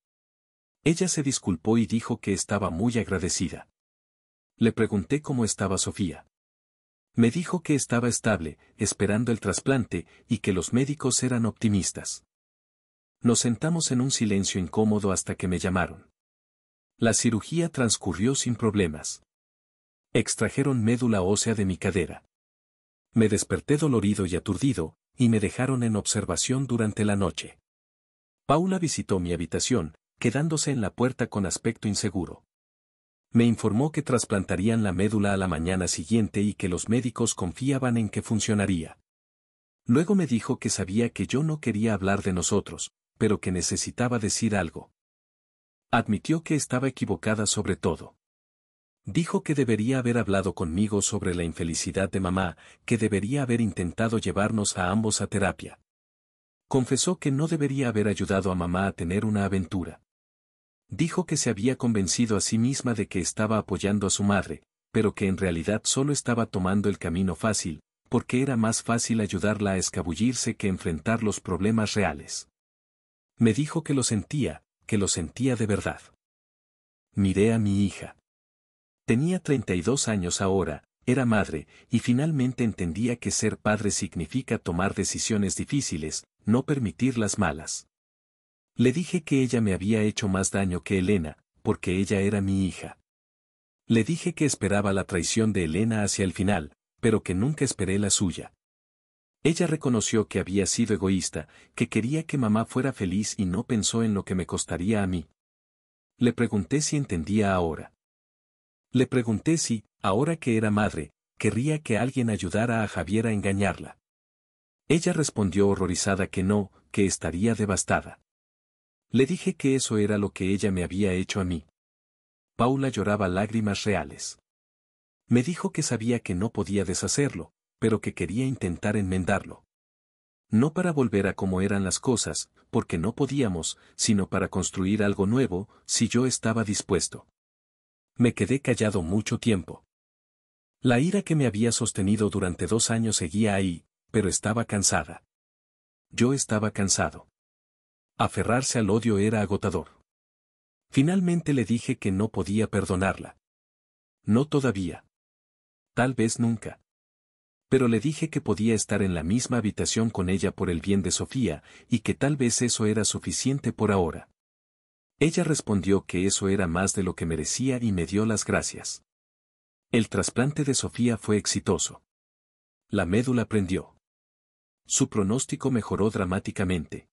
Ella se disculpó y dijo que estaba muy agradecida. Le pregunté cómo estaba Sofía. Me dijo que estaba estable, esperando el trasplante, y que los médicos eran optimistas. Nos sentamos en un silencio incómodo hasta que me llamaron. La cirugía transcurrió sin problemas. Extrajeron médula ósea de mi cadera. Me desperté dolorido y aturdido, y me dejaron en observación durante la noche. Paula visitó mi habitación, quedándose en la puerta con aspecto inseguro. Me informó que trasplantarían la médula a la mañana siguiente y que los médicos confiaban en que funcionaría. Luego me dijo que sabía que yo no quería hablar de nosotros, pero que necesitaba decir algo. Admitió que estaba equivocada sobre todo. Dijo que debería haber hablado conmigo sobre la infelicidad de mamá, que debería haber intentado llevarnos a ambos a terapia. Confesó que no debería haber ayudado a mamá a tener una aventura. Dijo que se había convencido a sí misma de que estaba apoyando a su madre, pero que en realidad solo estaba tomando el camino fácil, porque era más fácil ayudarla a escabullirse que enfrentar los problemas reales. Me dijo que lo sentía de verdad. Miré a mi hija. Tenía 32 años ahora, era madre, y finalmente entendía que ser padre significa tomar decisiones difíciles, no permitir las malas. Le dije que ella me había hecho más daño que Elena, porque ella era mi hija. Le dije que esperaba la traición de Elena hacia el final, pero que nunca esperé la suya. Ella reconoció que había sido egoísta, que quería que mamá fuera feliz y no pensó en lo que me costaría a mí. Le pregunté si entendía ahora. Le pregunté si, ahora que era madre, querría que alguien ayudara a Javier a engañarla. Ella respondió horrorizada que no, que estaría devastada. Le dije que eso era lo que ella me había hecho a mí. Paula lloraba lágrimas reales. Me dijo que sabía que no podía deshacerlo, pero que quería intentar enmendarlo. No para volver a como eran las cosas, porque no podíamos, sino para construir algo nuevo, si yo estaba dispuesto. Me quedé callado mucho tiempo. La ira que me había sostenido durante 2 años seguía ahí, pero estaba cansada. Yo estaba cansado. Aferrarse al odio era agotador. Finalmente le dije que no podía perdonarla. No todavía. Tal vez nunca. Pero le dije que podía estar en la misma habitación con ella por el bien de Sofía, y que tal vez eso era suficiente por ahora. Ella respondió que eso era más de lo que merecía y me dio las gracias. El trasplante de Sofía fue exitoso. La médula prendió. Su pronóstico mejoró dramáticamente.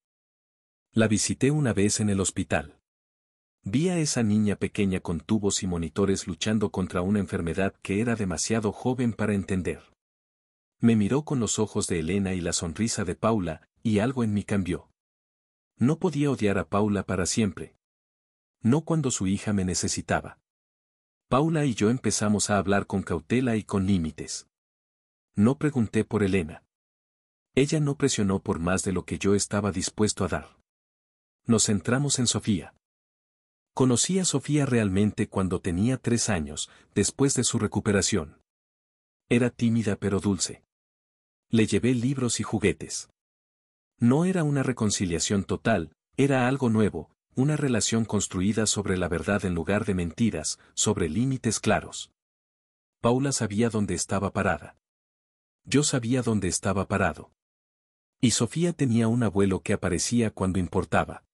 La visité una vez en el hospital. Vi a esa niña pequeña con tubos y monitores luchando contra una enfermedad que era demasiado joven para entender. Me miró con los ojos de Elena y la sonrisa de Paula, y algo en mí cambió. No podía odiar a Paula para siempre. No cuando su hija me necesitaba. Paula y yo empezamos a hablar con cautela y con límites. No pregunté por Elena. Ella no presionó por más de lo que yo estaba dispuesto a dar. Nos centramos en Sofía. Conocí a Sofía realmente cuando tenía 3 años, después de su recuperación. Era tímida pero dulce. Le llevé libros y juguetes. No era una reconciliación total, era algo nuevo, una relación construida sobre la verdad en lugar de mentiras, sobre límites claros. Paula sabía dónde estaba parada. Yo sabía dónde estaba parado. Y Sofía tenía un abuelo que aparecía cuando importaba.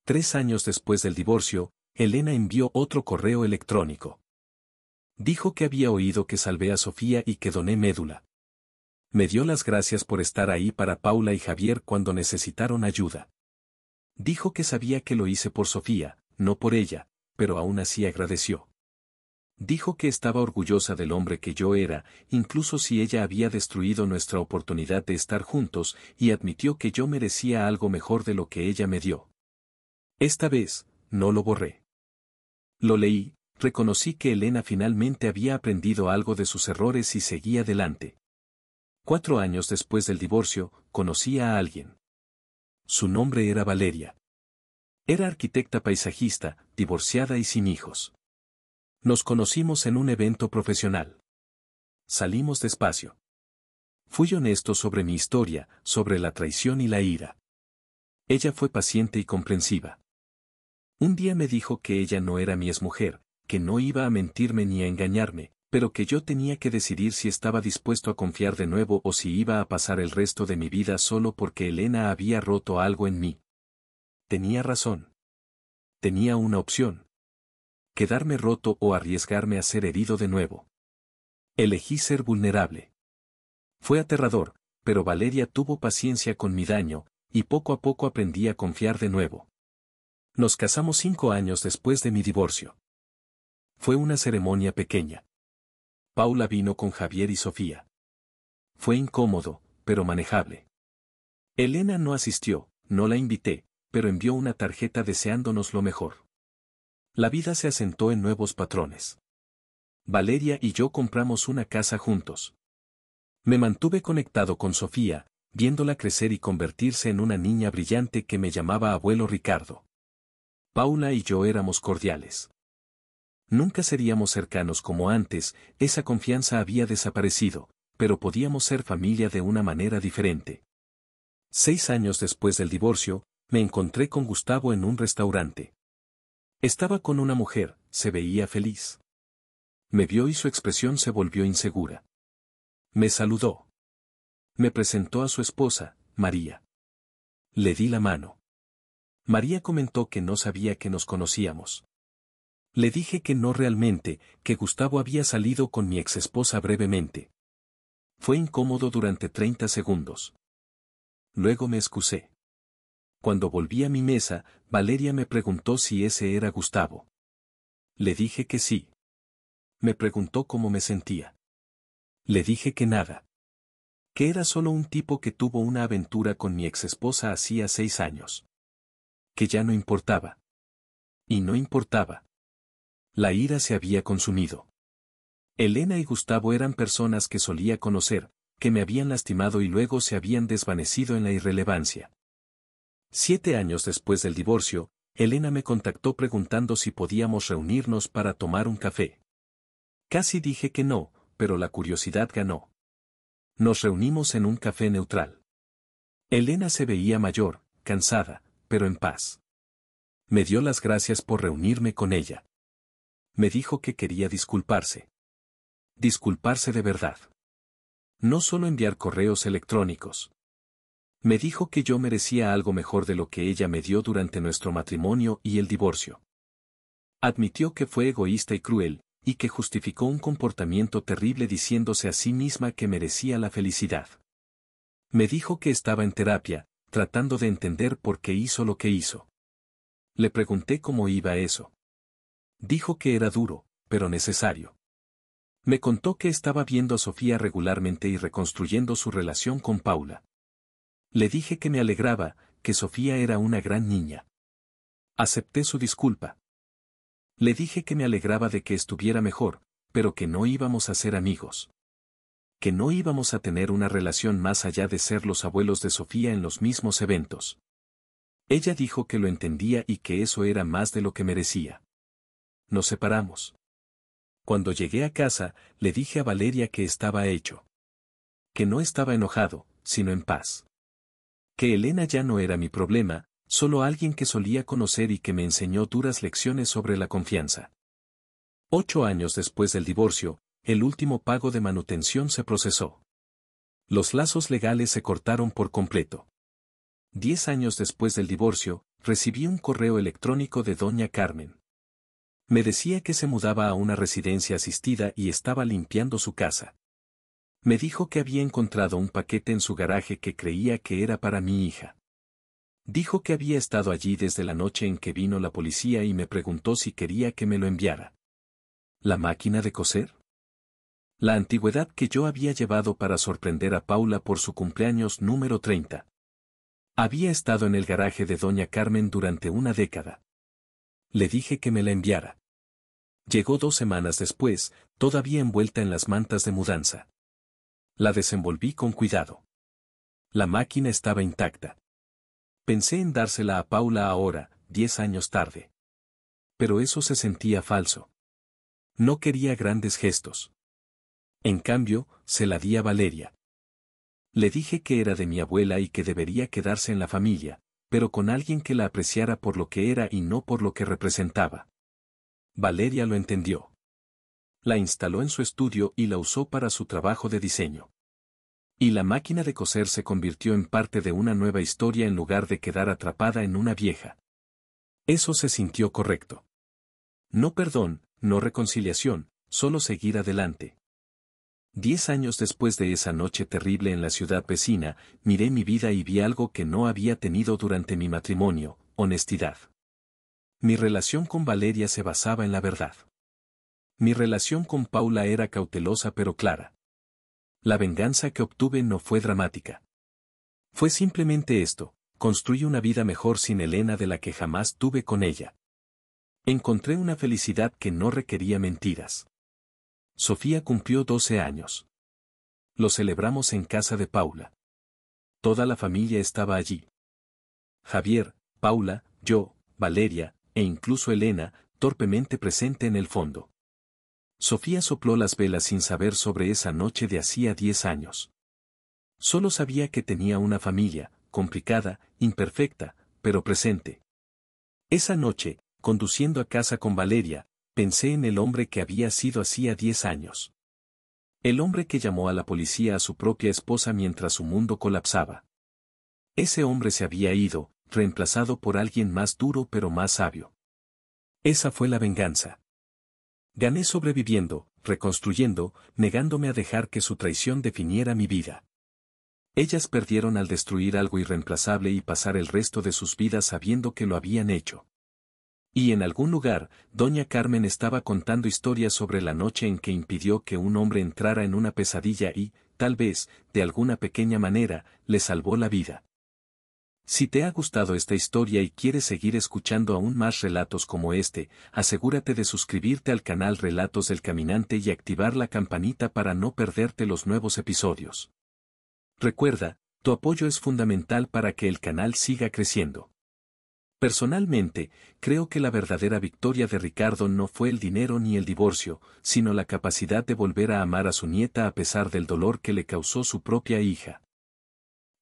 3 años después del divorcio, Elena envió otro correo electrónico. Dijo que había oído que salvé a Sofía y que doné médula. Me dio las gracias por estar ahí para Paula y Javier cuando necesitaron ayuda. Dijo que sabía que lo hice por Sofía, no por ella, pero aún así agradeció. Dijo que estaba orgullosa del hombre que yo era, incluso si ella había destruido nuestra oportunidad de estar juntos, y admitió que yo merecía algo mejor de lo que ella me dio. Esta vez, no lo borré. Lo leí, reconocí que Elena finalmente había aprendido algo de sus errores y seguía adelante. 4 años después del divorcio, conocí a alguien. Su nombre era Valeria. Era arquitecta paisajista, divorciada y sin hijos. Nos conocimos en un evento profesional. Salimos despacio. Fui honesto sobre mi historia, sobre la traición y la ira. Ella fue paciente y comprensiva. Un día me dijo que ella no era mi exmujer, que no iba a mentirme ni a engañarme, pero que yo tenía que decidir si estaba dispuesto a confiar de nuevo o si iba a pasar el resto de mi vida solo porque Elena había roto algo en mí. Tenía razón. Tenía una opción. Quedarme roto o arriesgarme a ser herido de nuevo. Elegí ser vulnerable. Fue aterrador, pero Valeria tuvo paciencia con mi daño, y poco a poco aprendí a confiar de nuevo. Nos casamos 5 años después de mi divorcio. Fue una ceremonia pequeña. Paula vino con Javier y Sofía. Fue incómodo, pero manejable. Elena no asistió, no la invité, pero envió una tarjeta deseándonos lo mejor. La vida se asentó en nuevos patrones. Valeria y yo compramos una casa juntos. Me mantuve conectado con Sofía, viéndola crecer y convertirse en una niña brillante que me llamaba abuelo Ricardo. Paula y yo éramos cordiales. Nunca seríamos cercanos como antes, esa confianza había desaparecido, pero podíamos ser familia de una manera diferente. 6 años después del divorcio, me encontré con Gustavo en un restaurante. Estaba con una mujer, se veía feliz. Me vio y su expresión se volvió insegura. Me saludó. Me presentó a su esposa, María. Le di la mano. María comentó que no sabía que nos conocíamos. Le dije que no realmente, que Gustavo había salido con mi exesposa brevemente. Fue incómodo durante 30 segundos. Luego me excusé. Cuando volví a mi mesa, Valeria me preguntó si ese era Gustavo. Le dije que sí. Me preguntó cómo me sentía. Le dije que nada. Que era solo un tipo que tuvo una aventura con mi exesposa hacía 6 años. Que ya no importaba. Y no importaba. La ira se había consumido. Elena y Gustavo eran personas que solía conocer, que me habían lastimado y luego se habían desvanecido en la irrelevancia. 7 años después del divorcio, Elena me contactó preguntando si podíamos reunirnos para tomar un café. Casi dije que no, pero la curiosidad ganó. Nos reunimos en un café neutral. Elena se veía mayor, cansada, pero en paz. Me dio las gracias por reunirme con ella. Me dijo que quería disculparse. Disculparse de verdad. No solo enviar correos electrónicos. Me dijo que yo merecía algo mejor de lo que ella me dio durante nuestro matrimonio y el divorcio. Admitió que fue egoísta y cruel, y que justificó un comportamiento terrible diciéndose a sí misma que merecía la felicidad. Me dijo que estaba en terapia, tratando de entender por qué hizo lo que hizo. Le pregunté cómo iba eso. Dijo que era duro, pero necesario. Me contó que estaba viendo a Sofía regularmente y reconstruyendo su relación con Paula. Le dije que me alegraba, que Sofía era una gran niña. Acepté su disculpa. Le dije que me alegraba de que estuviera mejor, pero que no íbamos a ser amigos. Que no íbamos a tener una relación más allá de ser los abuelos de Sofía en los mismos eventos. Ella dijo que lo entendía y que eso era más de lo que merecía. Nos separamos. Cuando llegué a casa, le dije a Valeria que estaba hecho. Que no estaba enojado, sino en paz. Que Elena ya no era mi problema, solo alguien que solía conocer y que me enseñó duras lecciones sobre la confianza. 8 años después del divorcio, el último pago de manutención se procesó. Los lazos legales se cortaron por completo. 10 años después del divorcio, recibí un correo electrónico de doña Carmen. Me decía que se mudaba a una residencia asistida y estaba limpiando su casa. Me dijo que había encontrado un paquete en su garaje que creía que era para mi hija. Dijo que había estado allí desde la noche en que vino la policía y me preguntó si quería que me lo enviara. ¿La máquina de coser? La antigüedad que yo había llevado para sorprender a Paula por su cumpleaños número 30. Había estado en el garaje de doña Carmen durante una década. Le dije que me la enviara. Llegó 2 semanas después, todavía envuelta en las mantas de mudanza. La desenvolví con cuidado. La máquina estaba intacta. Pensé en dársela a Paula ahora, 10 años tarde. Pero eso se sentía falso. No quería grandes gestos. En cambio, se la di a Valeria. Le dije que era de mi abuela y que debería quedarse en la familia, pero con alguien que la apreciara por lo que era y no por lo que representaba. Valeria lo entendió. La instaló en su estudio y la usó para su trabajo de diseño. Y la máquina de coser se convirtió en parte de una nueva historia en lugar de quedar atrapada en una vieja. Eso se sintió correcto. No perdón, no reconciliación, solo seguir adelante. 10 años después de esa noche terrible en la ciudad vecina, miré mi vida y vi algo que no había tenido durante mi matrimonio: honestidad. Mi relación con Valeria se basaba en la verdad. Mi relación con Paula era cautelosa pero clara. La venganza que obtuve no fue dramática. Fue simplemente esto: construí una vida mejor sin Elena de la que jamás tuve con ella. Encontré una felicidad que no requería mentiras. Sofía cumplió 12 años. Lo celebramos en casa de Paula. Toda la familia estaba allí. Javier, Paula, yo, Valeria, e incluso Elena, torpemente presente en el fondo. Sofía sopló las velas sin saber sobre esa noche de hacía 10 años. Solo sabía que tenía una familia, complicada, imperfecta, pero presente. Esa noche, conduciendo a casa con Valeria, pensé en el hombre que había sido hacía 10 años. El hombre que llamó a la policía a su propia esposa mientras su mundo colapsaba. Ese hombre se había ido, reemplazado por alguien más duro pero más sabio. Esa fue la venganza. Gané sobreviviendo, reconstruyendo, negándome a dejar que su traición definiera mi vida. Ellas perdieron al destruir algo irreemplazable y pasar el resto de sus vidas sabiendo que lo habían hecho. Y en algún lugar, doña Carmen estaba contando historias sobre la noche en que impidió que un hombre entrara en una pesadilla y, tal vez, de alguna pequeña manera, le salvó la vida. Si te ha gustado esta historia y quieres seguir escuchando aún más relatos como este, asegúrate de suscribirte al canal Relatos del Caminante y activar la campanita para no perderte los nuevos episodios. Recuerda, tu apoyo es fundamental para que el canal siga creciendo. Personalmente, creo que la verdadera victoria de Ricardo no fue el dinero ni el divorcio, sino la capacidad de volver a amar a su nieta a pesar del dolor que le causó su propia hija.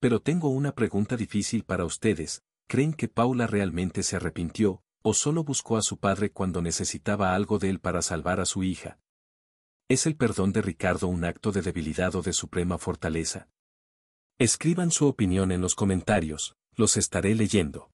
Pero tengo una pregunta difícil para ustedes: ¿creen que Paula realmente se arrepintió, o solo buscó a su padre cuando necesitaba algo de él para salvar a su hija? ¿Es el perdón de Ricardo un acto de debilidad o de suprema fortaleza? Escriban su opinión en los comentarios, los estaré leyendo.